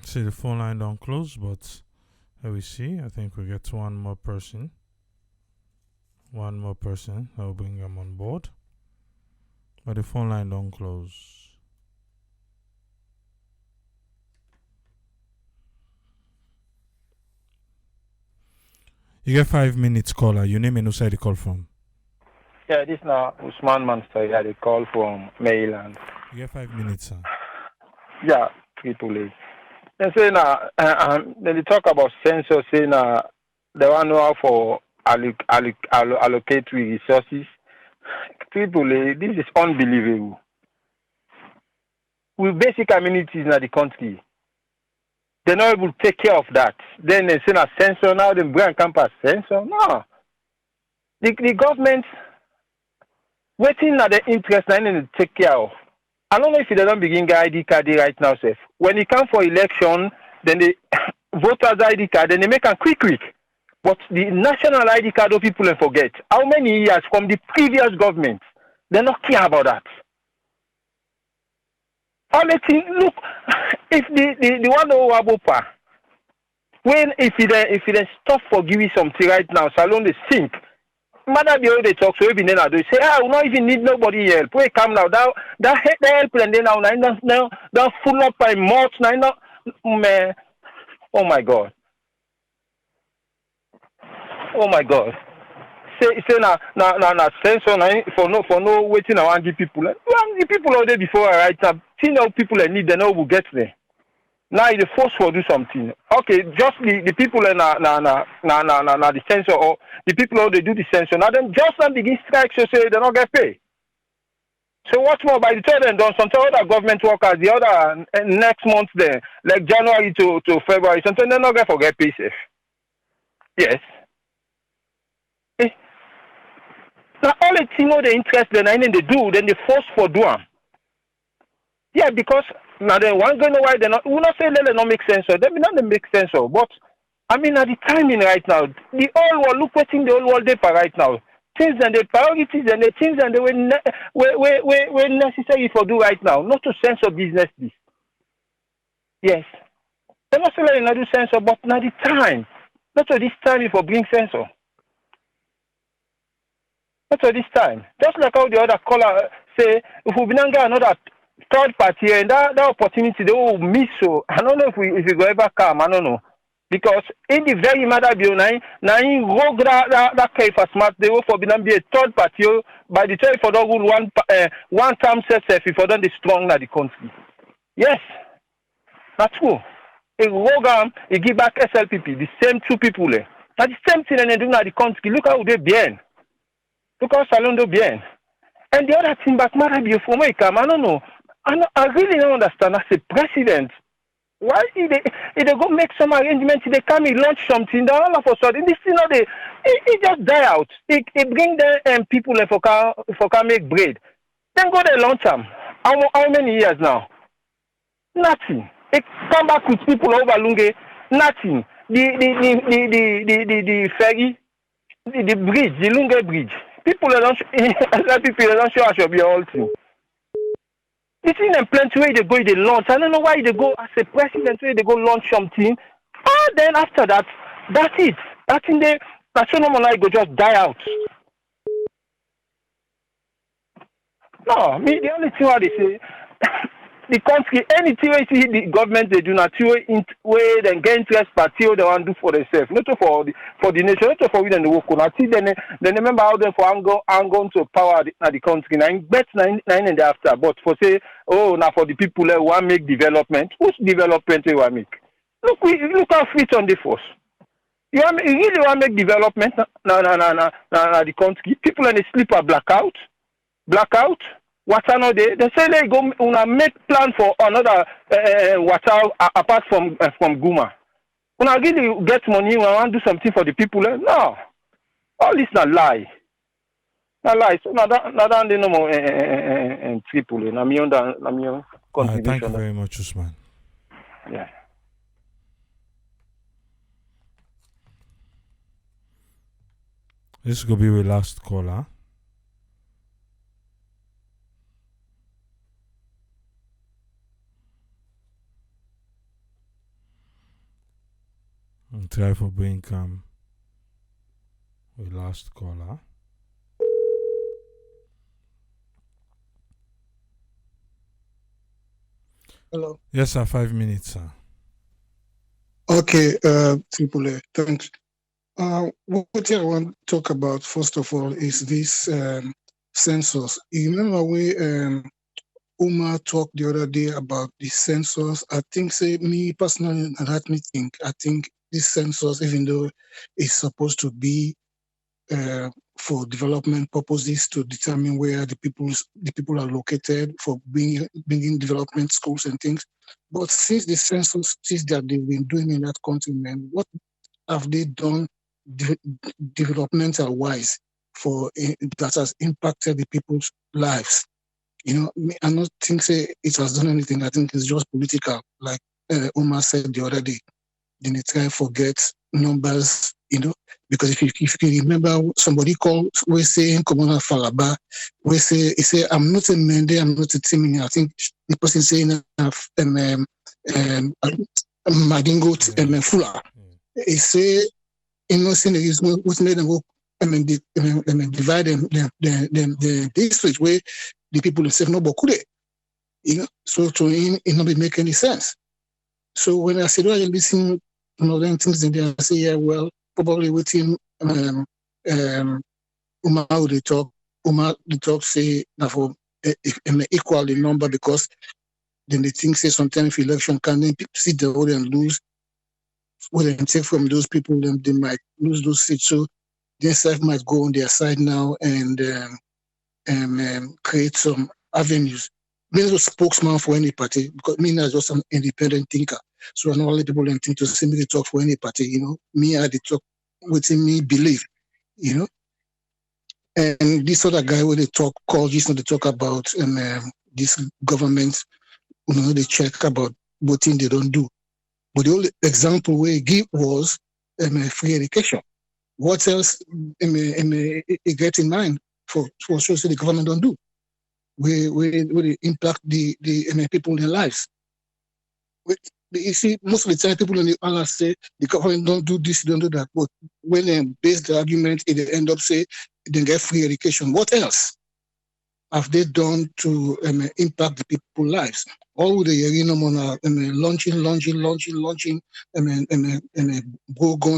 See, the phone line don't close, but let me see. I think we get one more person. One more person. I'll bring them on board. But the phone line don't close. You get 5 minutes, caller. Your name and who the call from? Yeah, this now Usman Mansour. Yeah, they call from Maryland. You get 5 minutes, sir. Yeah, AAA. They say now, then they talk about census, saying they want to know how for allocate resources. AAA, this is unbelievable. With basic amenities in the country, they're not able to take care of that. Then they say a censor, now they bring campus censor. No. The government waiting at the interest and then take care of. I don't know if they don't begin get ID card right now, Seth. When it comes for election, then the voters ID card, then they make a quick. But the national ID card, those people forget. How many years from the previous government, they not care about that. Only thing, look, if the one who Wabopa, when if they stop for giving something right now, salon they sink. Mother be they talk so even then I do say, we not even need nobody help. We come now, that help and then now full up by much now. Man, oh my God. Oh my God. Say now censor for no waiting around the people. The people out there before right now. See now people that need they know will get there. Now the force for do something. Okay, just the people in the censor or the people how they do the censor. Now then just not begin strike so say they don't get paid. So what's more by the time they done some other government workers the other next month there, like January to February, sometimes they not get paid safe. Yes. Now all the thing all the interest then they do, then they force for do them. Yeah, because now they want to know why they not. We not say they don't make sense. They may not make sense. But I mean, at the timing right now, the whole world look what's in the whole world paper right now. Things and the priorities and the things and the way necessary for do right now. Not to censor business this. Yes, they not say they not do censor, but now the time. Not to this time for bring censor. Not to this time. Just like how the other caller say, if we bring another third party and that opportunity they will miss. So I don't know if we go ever come. I don't know because in the very matter be now in rogue that case for smart they will for be a third party by the time for the one time set if for them the strong na the country. Yes, that's true. He Rogam, he give back SLPP, the same two people. Now the same thing and they do now the country. Look how they bien. Look how Salon do bien. And the other thing back maybe for me come, I don't know. I really don't understand as a president. Why if they go make some arrangements, they come and launch something, then all of a sudden this thing it just die out. It bring the people for can make bread. Then go there launch them. How many years now? Nothing. It come back with people over Lunge. Nothing. The ferry, the bridge, the Lunge bridge. People don't show us your whole thing. It's in a plenty way they go, they launch. I don't know why they go as a president way they go launch something. And then after that, that's it. That's in the national monarch go just die out. No, me the only thing what they say the country, anything we see the government they do not way then get interest party they want to do for themselves, not for the nation, not for we then the work on. Then remember how them for hang to power at the country. Now bet 9 and after, but for say now for the people who want make development, whose development they want make? Look how fit on the force. You really want make development? No, the country. People in the sleep are blackout. Water no day. They say they go una make plan for another water apart from Guma. Una really get money. Una want to do something for the people. No, all this not lie. Not lie. So not they no more Tripoli. Na mi contribution. Thank you very much, Usman. Yeah. This is gonna be the last caller. And try for bring the last caller. Hello. Yes, sir. 5 minutes, sir. Okay, Triple A, thanks. What I want to talk about first of all is this census. You remember we Umar talked the other day about the census. I think, say me personally, and let me think. I think this census, even though it's supposed to be for development purposes to determine where the people are located for bringing development schools and things, but since the census that they've been doing in that continent, what have they done developmental wise for that has impacted the people's lives? I don't think say it has done anything. I think it's just political, like Omar said the other day. Then they try to forget numbers, because if you remember, somebody called, we say in Communal Falaba, he say, I'm not a Mende, I'm not a Timini. I think the person saying Madingo Fula. He say, innocent is what made them go, divide the district where the people say no bokude, so to him it not make any sense. So when I said, well, I listen to them things, and I say, yeah, well, probably with him, Umar they talk say now for equal the number, because then they think say sometimes if election can then people sit the vote and lose, what they take from those people, then they might lose those seats. So they self might go on their side now and create some avenues. Me as a spokesman for any party, because me as just an independent thinker. So I know all the people and think to simply talk for any party, Me I talk within me believe, And this other guy where they talk called just to talk about this government, they check about what thing they don't do. But the only example we give was free education. What else it get in mind for sure the government don't do? We impact the people in their lives. You see, most of the time people in the Allah say the government don't do this, don't do that. But when they base the argument, they end up say they get free education. What else have they done to impact the people's lives? All the launching, going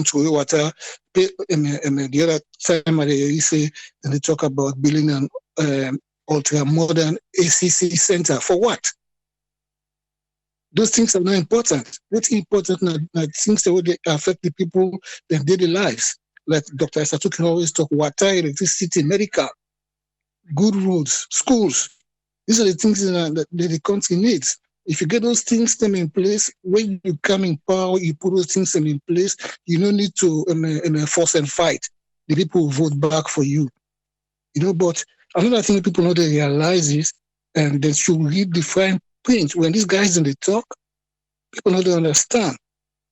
to water. The other time they say and they talk about building an ultra modern ACC center for what? Those things are not important. What's important are things that would affect the people, their daily lives. Like Dr. Isatuki always talk, water, electricity, medical, good roads, schools. These are the things that the country needs. If you get those things them in place, when you come in power, you put those things them in place, you don't need to force and fight. The people will vote back for you. But another thing people know they realize is, and they should read the fine print. When these guys in the talk, people know they understand.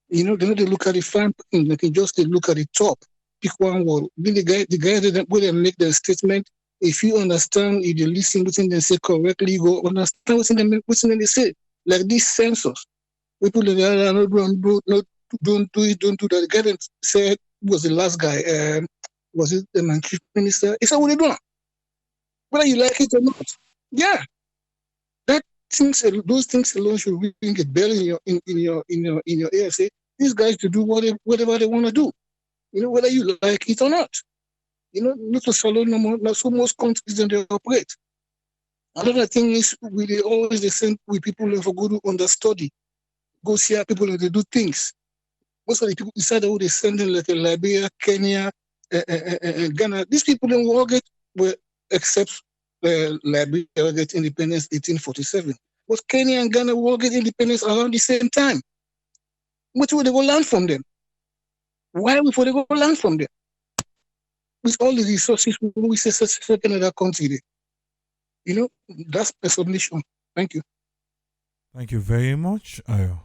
They know they look at the fine print, they can just look at the top. Pick one word. The guy that when they make their statement, if you understand, if you listen to they say correctly, you go understand what's they say. Like this census. People that don't do it, don't do that. The guy that said was the last guy, was it the chief minister? He said, what are you doing? Whether you like it or not. Yeah. Those things alone should ring a bell in your ear. Say these guys to do whatever they want to do. Whether you like it or not. Not to follow no more. Not so most countries than they operate. Another thing is we always the same with people who go to understudy, go see how people they do things. Most of the people decide who they send in like Liberia, Kenya, Ghana. These people don't work it, well, except Liberia get independence 1847. But Kenya and Ghana will get independence around the same time. What would they go learn from them? Why would they go learn from them? With all the resources we say such another country. That's my submission. Thank you. Thank you very much, Ayo.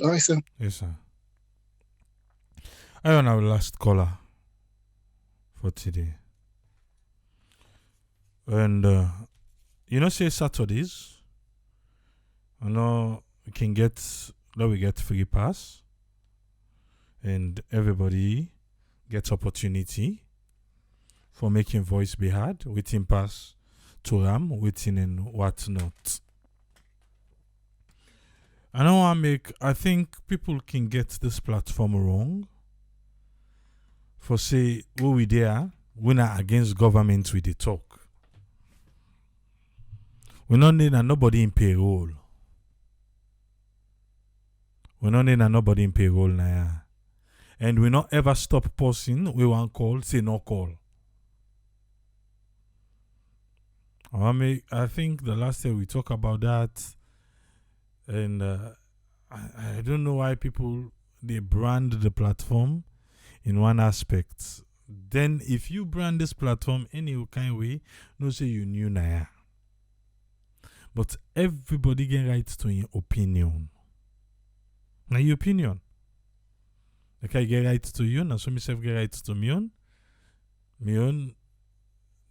All right, sir. Yes, sir. Ayo, our last caller for today. And, say Saturdays, we get free pass. And everybody gets opportunity for making voice be heard, waiting pass to RAM, waiting and whatnot. I think people can get this platform wrong. For say, we there, we're not against government with the talk. We don't need nobody in payroll. We don't need nobody in payroll now. And we not ever stop pausing. We want call, say no call. I think the last time we talked about that, and I don't know why people they brand the platform in one aspect. Then if you brand this platform any kind of way, no say you knew Naya. But everybody get right to your opinion. Now your opinion. Okay, get right to you, now so myself get right to me own. Me own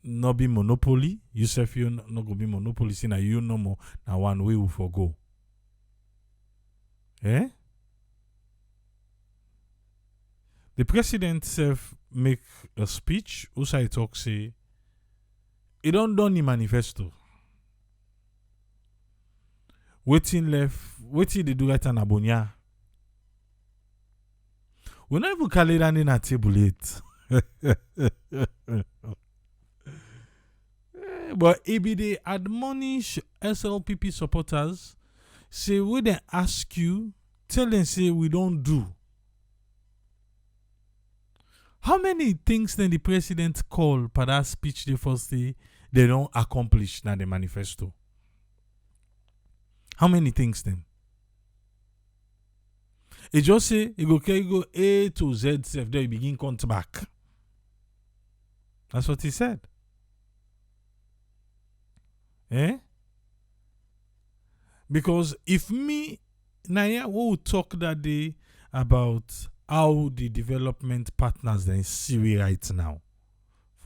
no be monopoly. You self you no go be monopoly. See now you no more. Now one way we forgo. Eh? The president self make a speech. Also I talk say he don't done the manifesto. Waiting left. Waiting they do right an abonia. We not even call it in a table yet. But if they admonish SLPP supporters, say we then ask you, tell them say we don't do. How many things then the president call for that speech the first day they don't accomplish now the manifesto? How many things then? It just say you go A to Z self there you begin count back. That's what he said. Eh? Because if me Naya will talk that day about how the development partners then see we right now.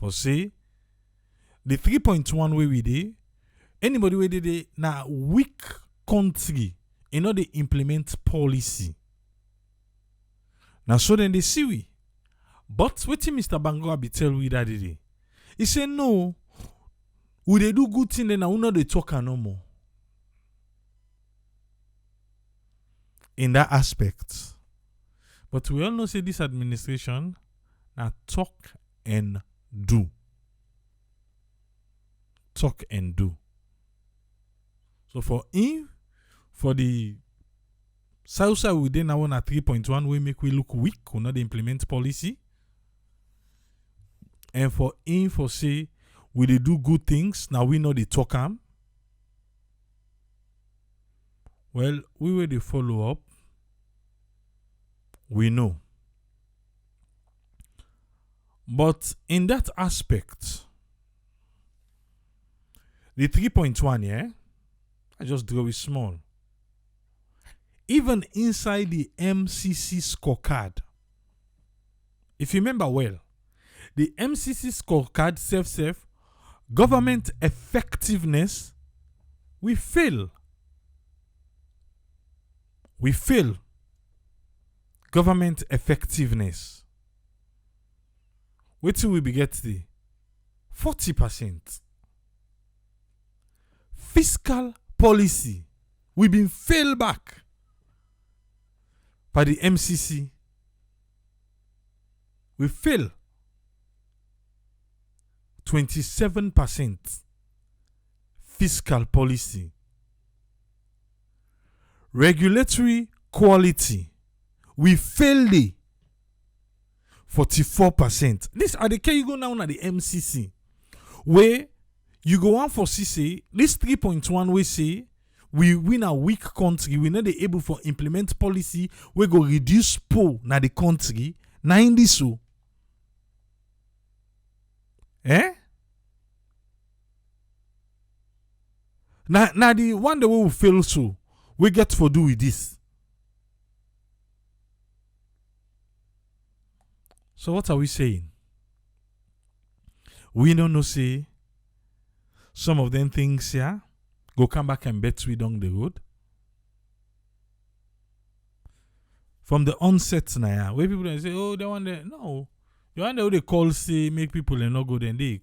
For say the 3.1 way we did, anybody we did it now weak country, they implement policy. Now so then they see we. But what Mr. Bangoa be tell we that day? He say no, we they do good thing then now we know they talk no more. In that aspect. But we all know say this administration now talk and do. Talk and do. So for the South we then now at 3.1 we make we look weak, we not implement policy. And for say we they do good things, now we know they talk them. Well, we will they follow up. We know. But in that aspect, the 3.1, yeah, I just draw it small. Even inside the MCC scorecard, if you remember well, the MCC scorecard self government effectiveness, we fail. We fail. Government effectiveness. Wait till we get the 40%. Fiscal policy, we been failed back by the MCC. We fail 27% fiscal policy. Regulatory quality, we failed the 44%. This are the case you go now at the MCC, where you go on for CC. This 3.1 we say we win a weak country. We not able for implement policy. We go reduce poor na the country. Na in this so. Now the one that we will fail so we get for do with this. So what are we saying? We don't know say some of them things here go come back and bet we down the road. From the onset now, where people say, oh, they want to no. You want to they call say make people and not go then they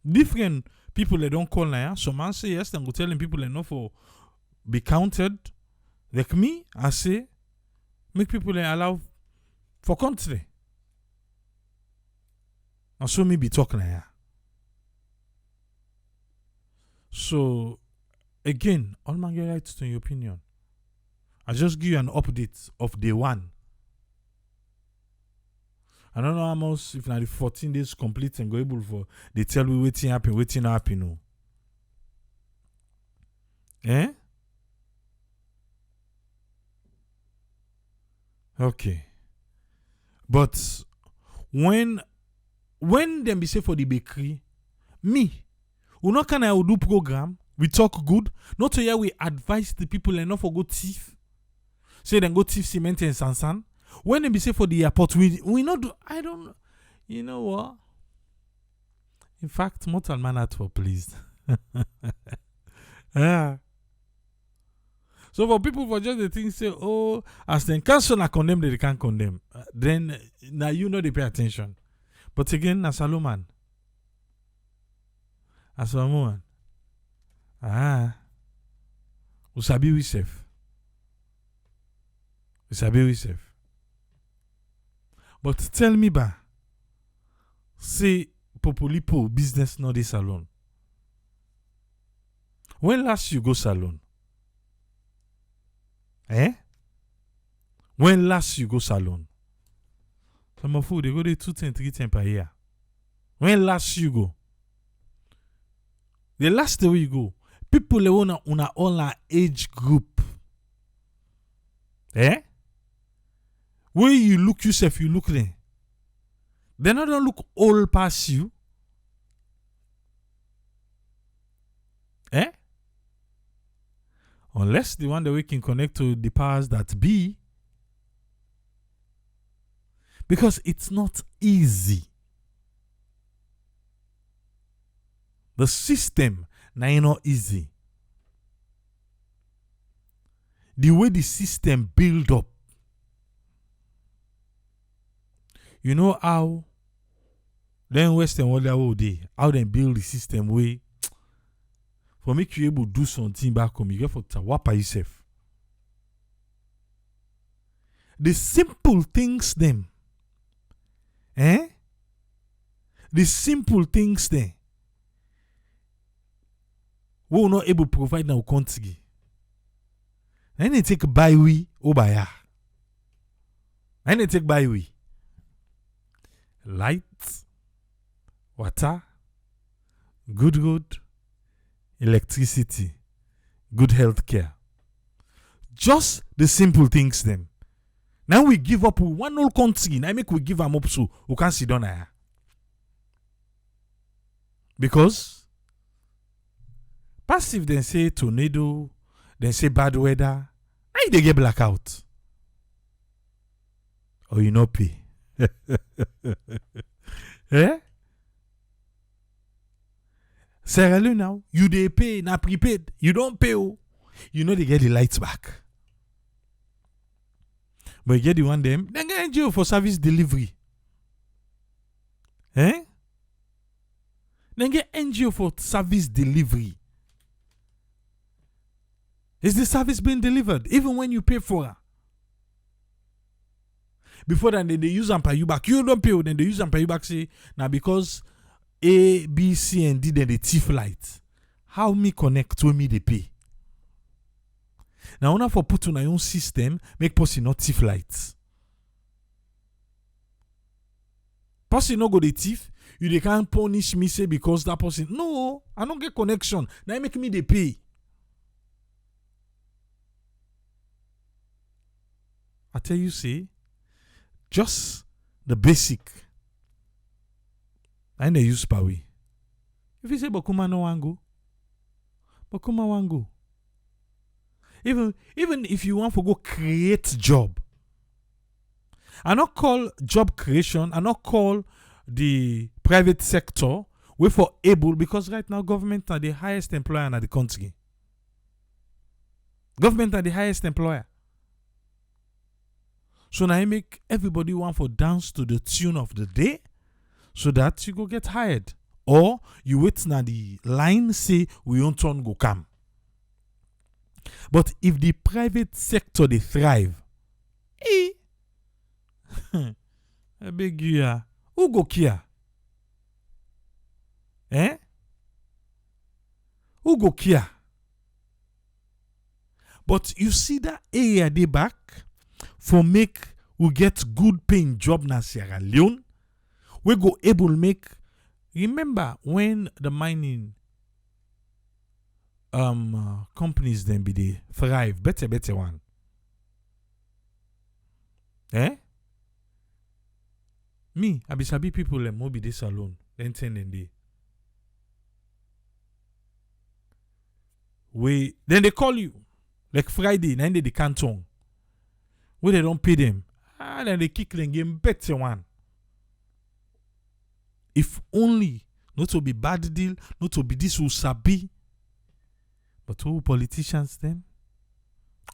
different people they don't call now. Some man say yes, and go telling people and not for be counted. Like me, I say make people allow for country. And so me be talking here. So again, all man get right to your opinion. I just give you an update of day one. I don't know how much if now the 14 days complete and go able for they tell me waiting happen no. Okay. But when them be say for the bakery, me, we not can I do program, we talk good, not to hear we advise the people and not for go thief. Say then go thief cement and sansan. When they be say for the airport, we not do, I don't know. You know what? In fact, mortal man at for please. Yeah. So for people for just the thing say, oh, as they cancel and condemn, they can't condemn. Then now you know they pay attention. But again, as a man, as a woman, we sabi we safe. We sabi we safe. But tell me ba, say Popolipo business not this salon. When last you go salon? When last you go salon? Some of you they go there 2 times, 3 times per year. When last you go? The last day you go, people they wanna all our age group. Where you look yourself, you look there. They not don't look old past you. Unless the one that we can connect to the powers that be. Because it's not easy. The system now not easy. The way the system build up. You know how then Western world all day, how they build the system way for make you able to do something back home, you get for tawapa yourself. The simple things them. The simple things there. We will not able to provide now country. And they take buy we obaya. And they take buy we. Light, water, good road, electricity, good health care. Just the simple things them. Now we give up one whole country. Now make we give them up so we can't sit down here. Because passive then say tornado, then say bad weather. Now they get blackout. Or you no pay. Eh? Sierra Leone now, you they pay, na prepaid. You don't pay. You know they get the lights back. But you get the one them, then get NGO for service delivery. Eh? Then get NGO for service delivery. Is the service being delivered even when you pay for it? Before that, they use and pay you back. You don't pay, then they use and pay you back. Say now because A, B, C, and D, then they thief light. How me connect to me they pay? Now, for put on your own system, make person not thief lights. Person no go the thief, they can't punish me say because that person. No, I don't get connection. Now make me they pay. I tell you, say, just the basic. And they use power. If you say Bakuma no wango, Bakuma wango. Even if you want to go create job, I not call job creation, I not call the private sector we for able because right now government are the highest employer in the country. Government are the highest employer. So now I make everybody want for dance to the tune of the day so that you go get hired. Or you wait now the line say we don't turn go come. But if the private sector they thrive, I beg you, who go care? Eh? Who go care? But you see that area they back for make we get good paying job na Sierra Leone. We go able make. Remember when the mining companies then be they thrive better one. Eh? Me, I be sabi people like mo be this alone. Then 10 and day. Then they call you like Friday, then they canton. Where they don't pay them. Then they kick them game better one. If only not to be bad deal, not to be this who sabi. But who politicians then?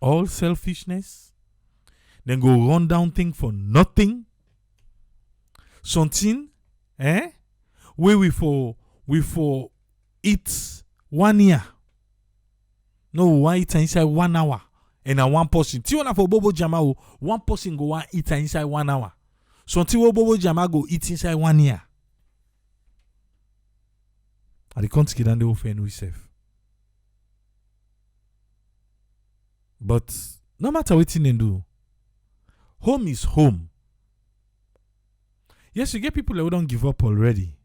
All selfishness. Then go run down thing for nothing. Something, where we for eat 1 year. No, why eat inside 1 hour. And a one person. Tiona for Bobo Jama, one person go eat inside 1 hour. Something where Bobo Jama go eat inside 1 year. And the country then they offend we safe. But no matter what they do, home is home. Yes, you get people that don't give up already.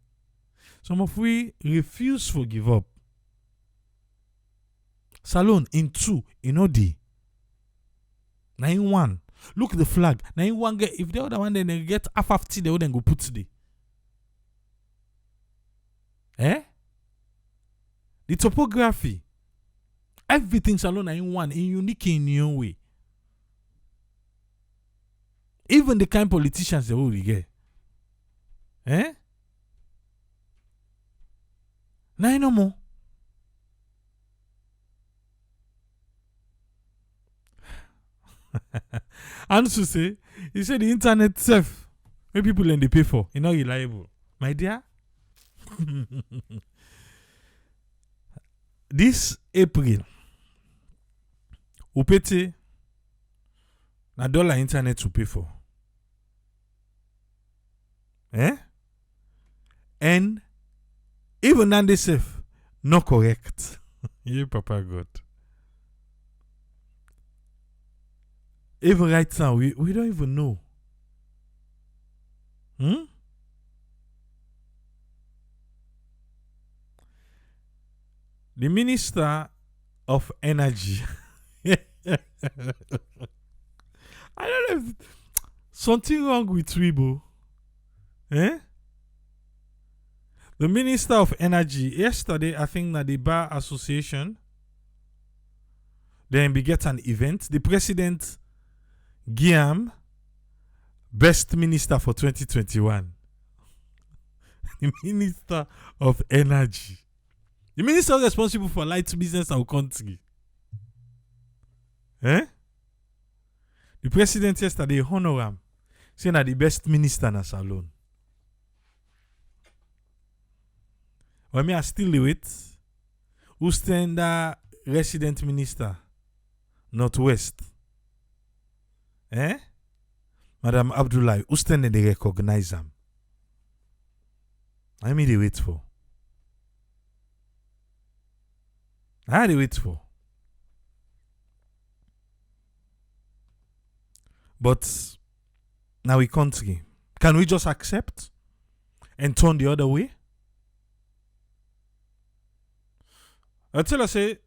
Some of we refuse to give up. Salon in 2, in OD. 9-1. Look the flag. 9-1 get if the other one then they get half 50, they wouldn't go put today. The topography. Everything's alone 9-1 in unique in your own way. Even the kind politicians they will get. 9 no more. And to say, he said the internet safe. When people and they pay for, not reliable. My dear. This April, we pay na dollar internet to pay for. And even then they safe, not correct. Yeah, Papa God. even right now, we don't even know. The Minister of Energy. I don't know if something wrong with Weibo. The Minister of Energy, yesterday, I think that the Bar Association, then we get an event. The President, Guillaume, Best Minister for 2021. The Minister of Energy. The minister responsible for light business our country. The president yesterday honor him, saying that the best minister na salon. When me I still wait, who stand the resident minister, Northwest? Madam Abdullah, who stand they recognize him? I mean they wait for. I they wait for. But now we country. Can we just accept and turn the other way? I tell her say,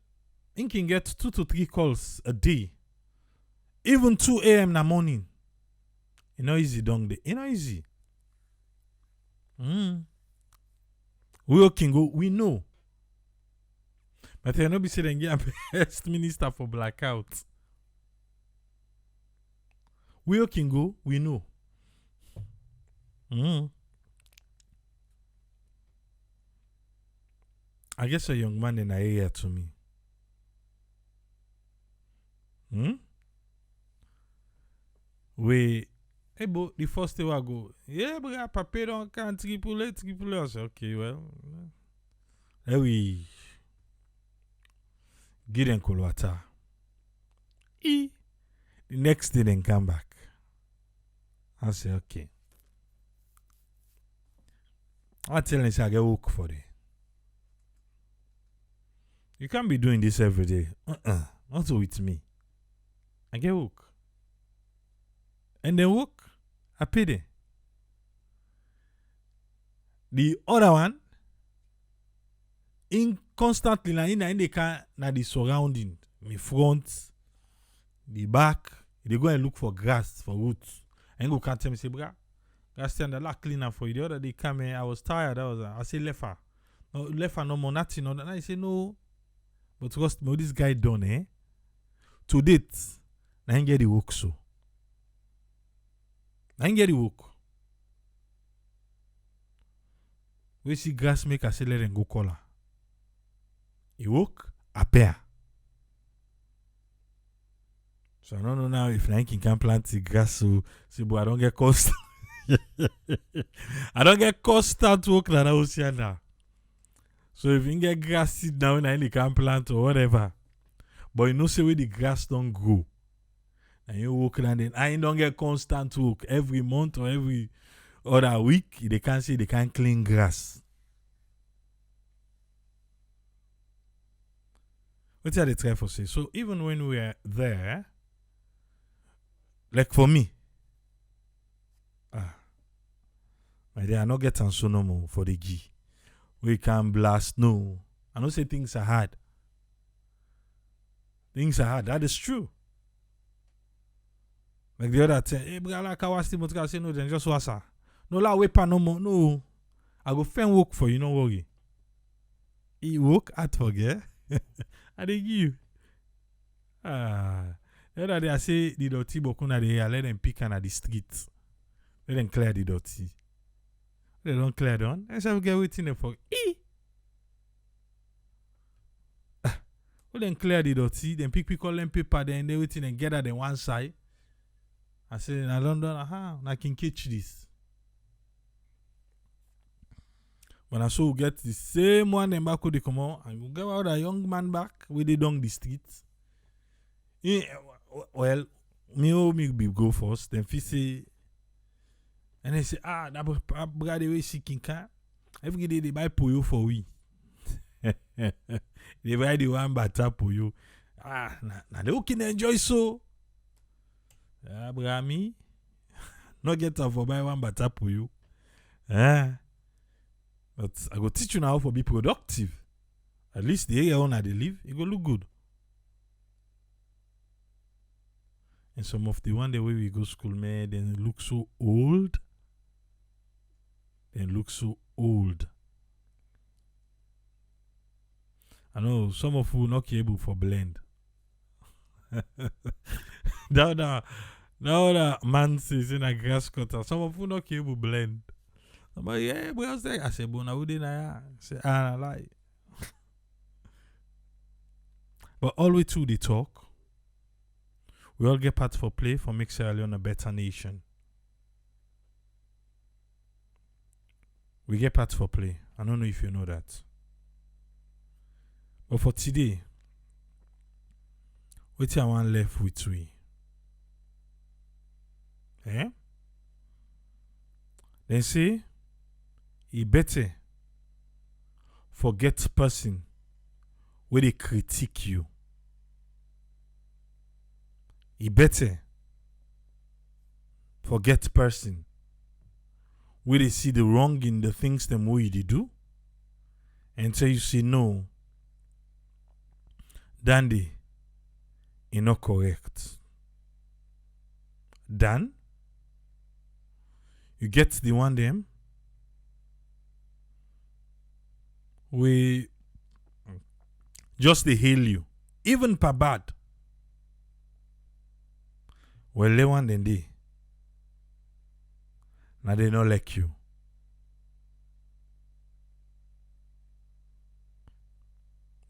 you can get 2 to 3 calls a day. Even 2 a.m. in the morning. You know easy, don't they? You know easy. We can go, we know. But they not be saying yeah, best minister for blackout. We can go, we know. I guess a young man in a area to me. We but the first day I go, yeah, but I paper on can't triple it. I say, okay, well. We give them cold water. The next day then come back. I say, okay. I tell them, I get work for it. You can't be doing this every day. Not with me. I get work. And then work, I pay them. The other one, in constantly in the car, na the surrounding, me front, the back, they go and look for grass, for roots. And go can't tell me, say, bra, grass stand a lot cleaner for you. The other day come in, I was tired, I say, left no more, nothing. And I say, no. But trust me, what this guy done, to date, I ain't get the work so. I ain't get the work. We see grass make a let and go color. He work, a pair. So I don't know now if Nike can plant the grass so see, but I don't get cost. I don't get constant work that I was here now. So if you get grass seed now and you can plant or whatever. But you know say where the grass don't grow. And you work and then I don't get constant work every month or every other week. They can't say they can't clean grass. What are they trying to say? So even when we are there, like for me, my dear, I not getting so no more for the G. We can blast no. I don't say things are hard. Things are hard. That is true. Like the other thing, hey, bro, like I was still say no, then just wasa. No, la wepa no more. No, I go find work for you. No worry. He work at forget. I dey give you. The other day I say the dirty bokuna dey here. Let them pick at the street. Let them clear the dirty. They don't clear down. I say we get waiting for. Let them clear the dirty. Then pick all them paper. Then they waiting and gather them one side. I say in London, I can catch this. When I saw get the same one and back they come on, and we get out a young man back where they down the streets. Well, me be go first. Then fi say, and they say, that brother way seeking car. Every day they buy poyo for we. They buy the one bata poyo. Now they can enjoy so. Abrami, no get up for buy one but tap for you. But I go teach you now how to be productive. At least the area owner they live, it go look good. And some of the one the way we go school, man, they look so old. They look so old. I know some of you not able for blend. Now that man says in a grass cutter, some of you not able blend. I'm like, yeah, but I say, but now we I say, I lie. But all we two they talk. We all get part for play for make Sierra Leone a better nation. We get part for play. I don't know if you know that. But for today, what I want left with we? Then say, he better forget person where they critique you. He better forget person where they see the wrong in the things them way they do, and so you say no, Dandy, is not correct. Dan, you get the one them we just they hail you, even per bad. Well, they want them they. Now they not like you.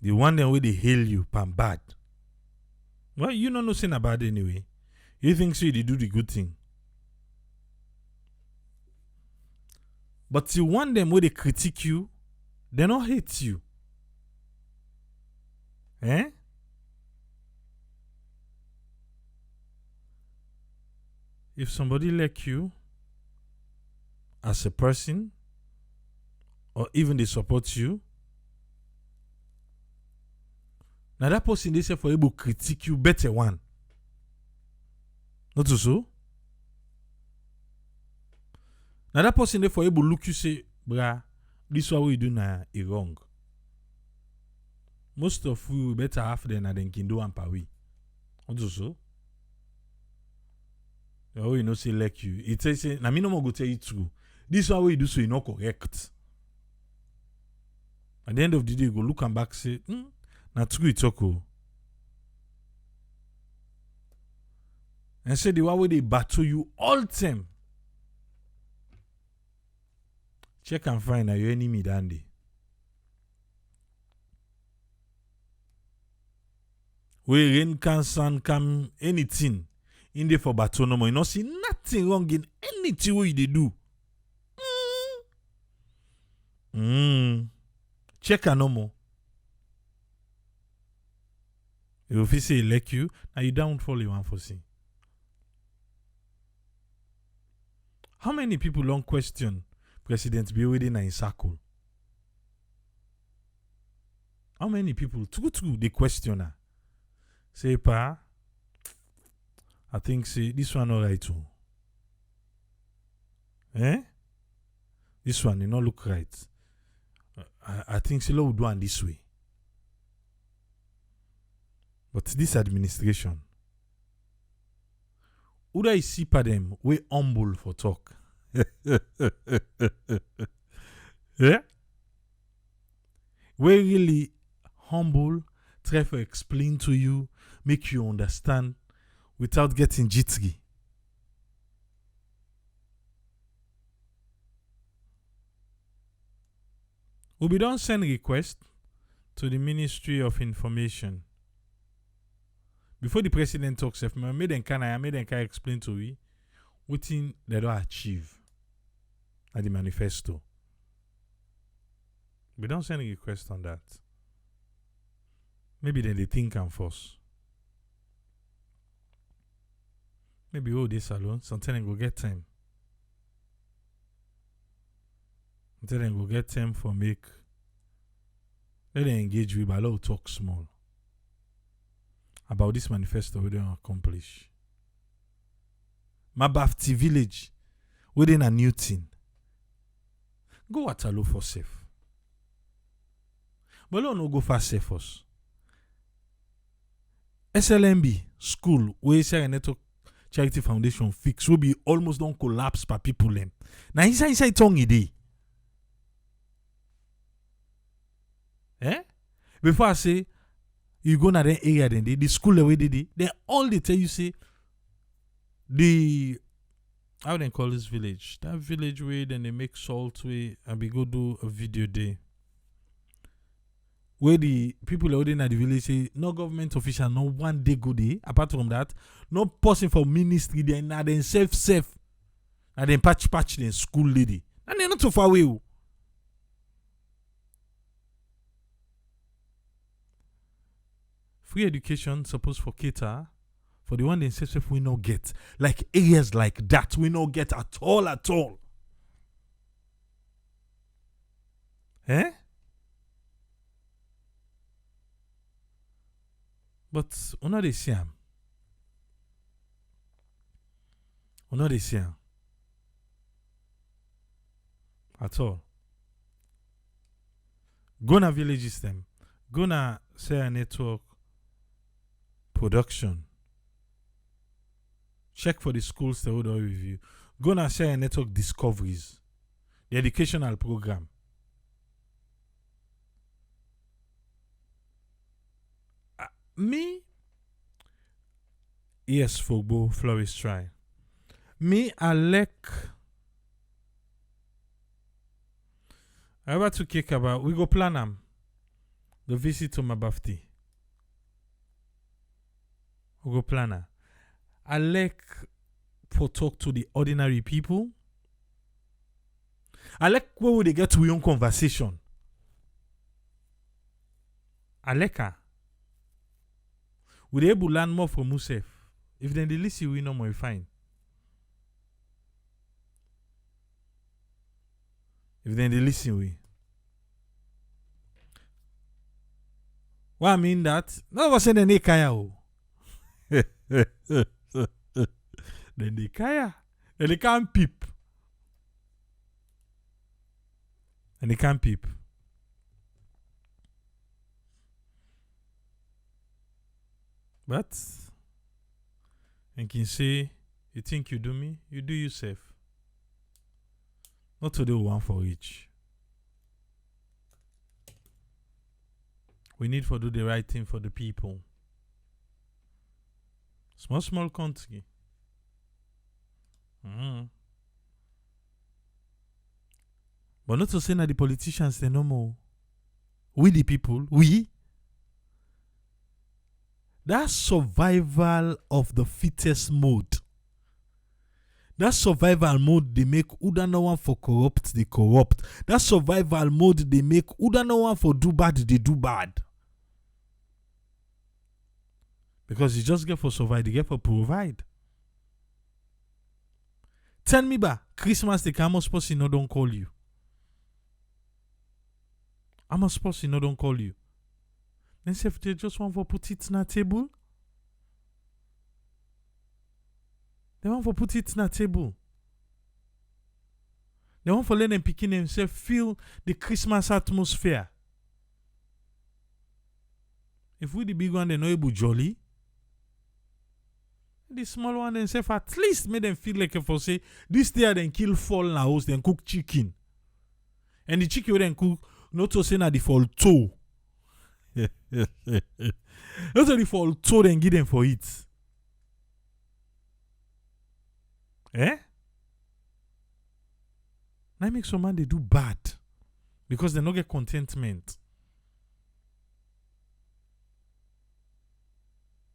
The one them way they hail you per bad. Well, you know nothing about it anyway. You think so they do the good thing. But you want them where they critique you, they not hate you. If somebody like you as a person, or even they support you, now that person they say for able to critique you better one. Not so? Now that person they for able to look you say, brah, this what we do now is wrong. Most of you better half than than can do and per we. Not so? Oh, you know, say like you. It says, na me no more go tell you true. This one way you do so, you not correct. At the end of the day, you go look and back say, na true it talk. And say the one way they battle you all time. Check and find your enemy dandy. Where rain can, sun come, anything. In there for battle no more. You know, see nothing wrong in anything what they do. Check a no more. If you say like you, now you downfall you want for see. How many people don't question President be within in circle? How many people true they question her? Say pa, I think say this one alright too. This one it not look right. I think say Lord do one this way. But this administration, who do I see pa them we humble for talk? Yeah? We really humble, try to explain to you, make you understand without getting jittery. We don't send request to the Ministry of Information. Before the president talks, if I made them can explain to you what thing they don't achieve at the manifesto. We don't send a request on that. Maybe then they think I'm force. Maybe this alone, sometimes go get time. Until then go get time for make. Let them engage with, but let talk small. About this manifesto we don't accomplish. Mabafti village, within a new thing. Go Waterloo for safe. But no go for safe us. SLMB school where say network charity foundation fix will be almost don't collapse by people them. Now inside tongue day. Before I say you go na the area then the school the way they all they tell you say the how they call this village? That village way then they make salt way and we go do a video day. Where the people out in the village say no government official, no one day go day. Apart from that, no person for ministry they na then safe. And then patch then school lady. And they're not too far away. Free education supposed for cater for the one they say we not get. Like areas like that we not get at all. But on they see am. At all. Go na villages them. Go na say a network production. Check for the schools they would review. Go na say a network discoveries. The educational program. Me, yes, Fogbo, Flores try. Me, I want to kick about, we go plan them. The visit to Mabafti. We go plan her. I like for talk to the ordinary people. I like where would they get to your own conversation. I like her. Would they able to learn more from Musef? If then they listen, we know more fine. If then they listen, we. What I mean that? No one said they kaya o. Then they kaya. Then they can't peep. And they can't peep. But and can say, you think you do me, you do yourself. Not to do one for each. We need to do the right thing for the people. Small country. But not to say that the politicians they no more. We the people, we. That survival of the fittest mode. That survival mode they make Uda no one for corrupt, they corrupt. That survival mode they make Uda no one for do bad, they do bad. Because you just get for survive, you get for provide. Tell me ba, Christmas the almost person no don't call you. Almost person no don't call you. Then say if they just want to put it on a table. They want to put it on a table. They want to let them picking themselves feel the Christmas atmosphere. If we the big one, they know able jolly. The small one themselves at least make them feel like if I say this day then kill fall in a house, then cook chicken. And the chicken will then cook not to say na the fall toe. Not only for toe then give them for it. Now make some man they do bad because they don't get contentment.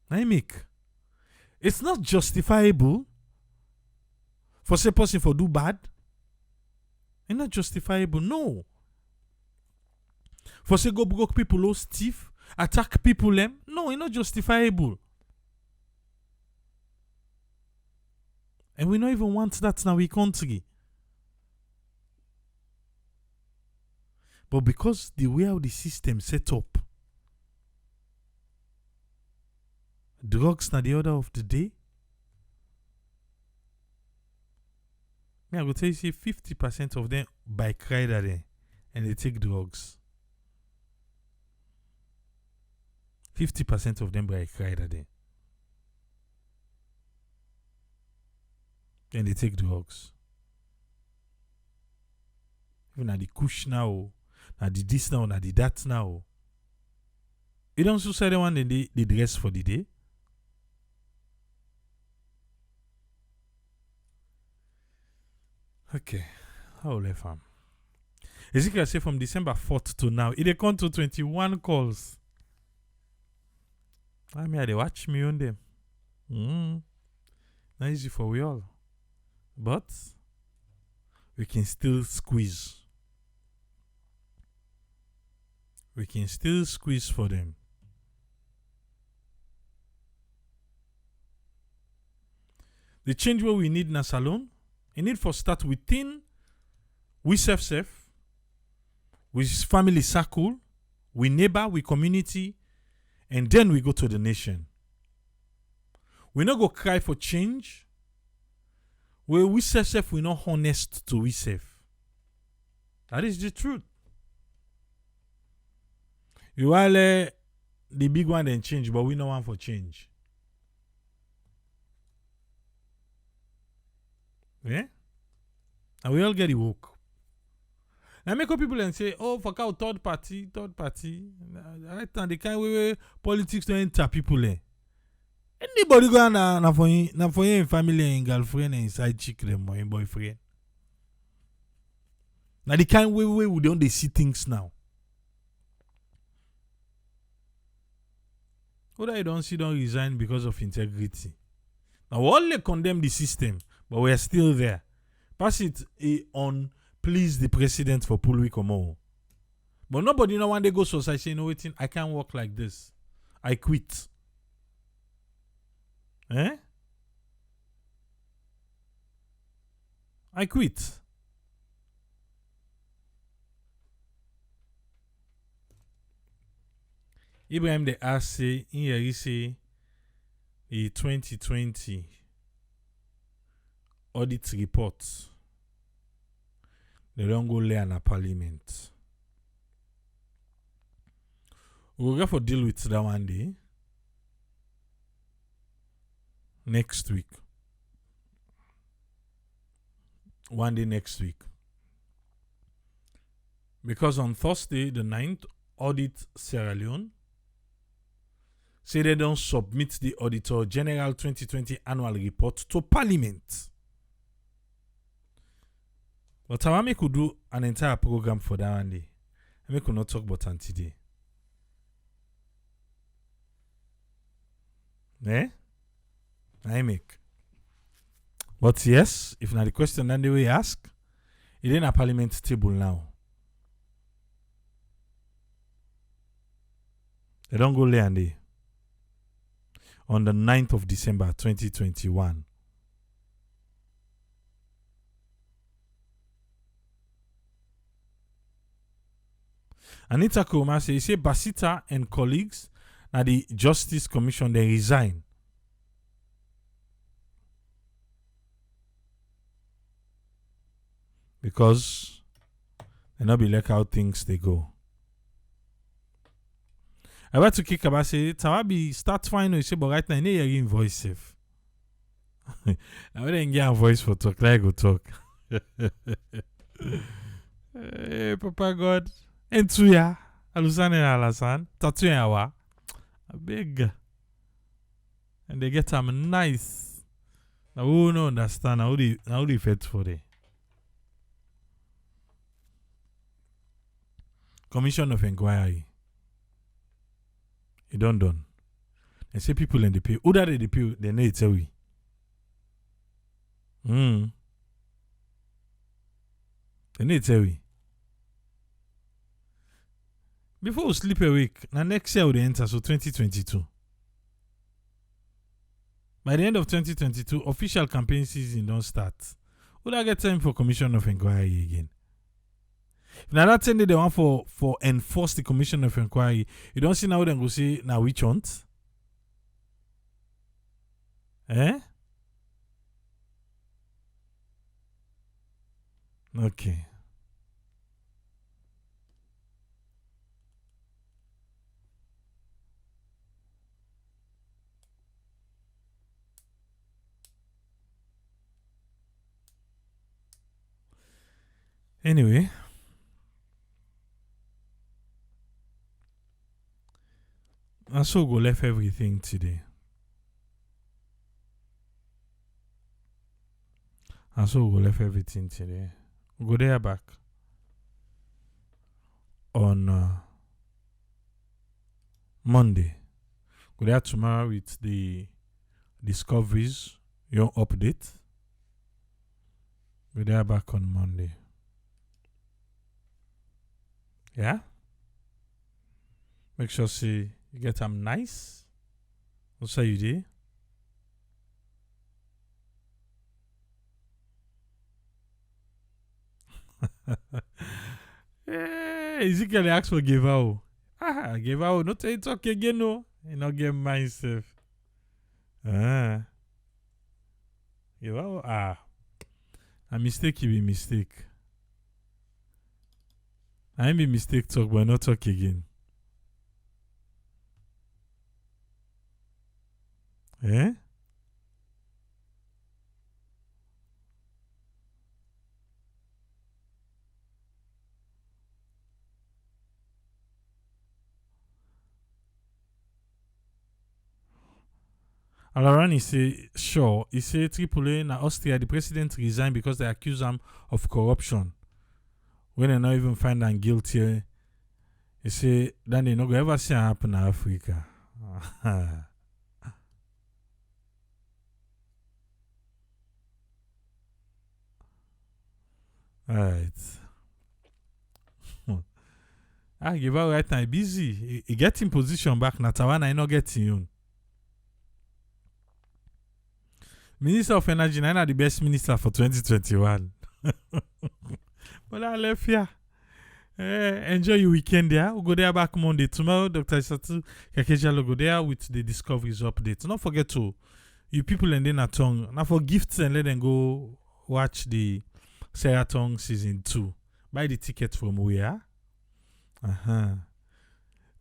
Now make it's not justifiable for say person for do bad. It's not justifiable, no. For say go broke people low stiff, attack people them. No, it's not justifiable. And we don't even want that in our country. But because the way how the system set up, drugs na the order of the day, Me, I go tell you, say 50% of them buy cry that day and they take drugs. 50% of them buy cry that day. And they take drugs. Even at the kush now, at the this now, at the that now. You don't say the one they dress for the day. Okay. How will I farm? Ezekiel say from December 4th to now, it come to 21 calls. I mean, they watch me on them. Not easy for we all. But we can still squeeze. We can still squeeze for them. The change what we need in a salon, we need for start within we self, with family circle, we neighbor, we community, and then we go to the nation. We not go cry for change. Where we self, we not honest to we self. That is the truth. You are the big one and change, but we no want for change. Yeah? And we all get it woke. Now make up people and say, oh, fuck out third party. Right now, the kind way politics don't enter people. Anybody go na for your family and girlfriend and side chick them or boyfriend. Now the kind way we don't see things now. Whether you don't see don't resign because of integrity. Now we only condemn the system, but we are still there. Pass it on please the president for pull week or more. But nobody know when they go society say, you know what, I can't work like this. I quit. I quit. Ibrahim de ask say in here he say the 2020 audit report. They don't go lay in a parliament. We'll go for deal with that one day. Next week. One day next week. Because on Thursday, the 9th, Audit Sierra Leone say they don't submit the Auditor General 2020 annual report to Parliament. But I could do an entire program for that one day. I could not talk about it today. I make. But yes, if not the question then they will ask, it ain't a parliament table now. They don't go there and they. On the 9th of December 2021. Anita Kuma say Basita and colleagues at the Justice Commission they resign. Because they not be like how things they go. I want to kick about say Tawabi start fine you say but right now you hearing voice safe. I wouldn't get a voice for talk like go talk. Hey Papa God. And tuya Alusane Alasan Tatuya wa big and they get them nice. Now who no understand how they fit for the Commission of Inquiry. It done. They say people in the pay. Who that they pay? They know it's a we. They know it's a we. Before we sleep a week, now next year we enter, so 2022. By the end of 2022, official campaign season don't start. Would I get time for Commission of Inquiry again? If now that thing they want for enforce the Commission of Inquiry, you don't see now them go say now which hunt? Okay. Anyway, I so go left everything today. I so go left everything today. Go there back on Monday. Go there tomorrow with the discoveries, your update. Go there back on Monday. Yeah? Make sure see you get them nice. What say you did? Ezekiel asked for give out. Give out. Not say talk again, no. You not get myself. Give out. A mistake you be mistake. I ain't be mistake talk, but not talk again. Eh? Alarani say, sure. He say Tripoli in Austria, the president resigned because they accuse him of corruption. When they not even find him guilty, he say, then they not go ever see him happen in Africa. Alright. Give out right now, busy. He get in position back, Natawana, he not getting you. Minister of Energy, I'm the best minister for 2021. But I left here. Enjoy your weekend there. We'll go there back Monday. Tomorrow, Dr. Satu Jalloh go there with the discoveries update. Don't forget to, you people and then a tongue. Now for gifts and let them go watch the Sarah Tongue season 2. Buy the ticket from where?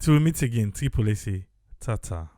Till we meet again, Triple SA. Tata.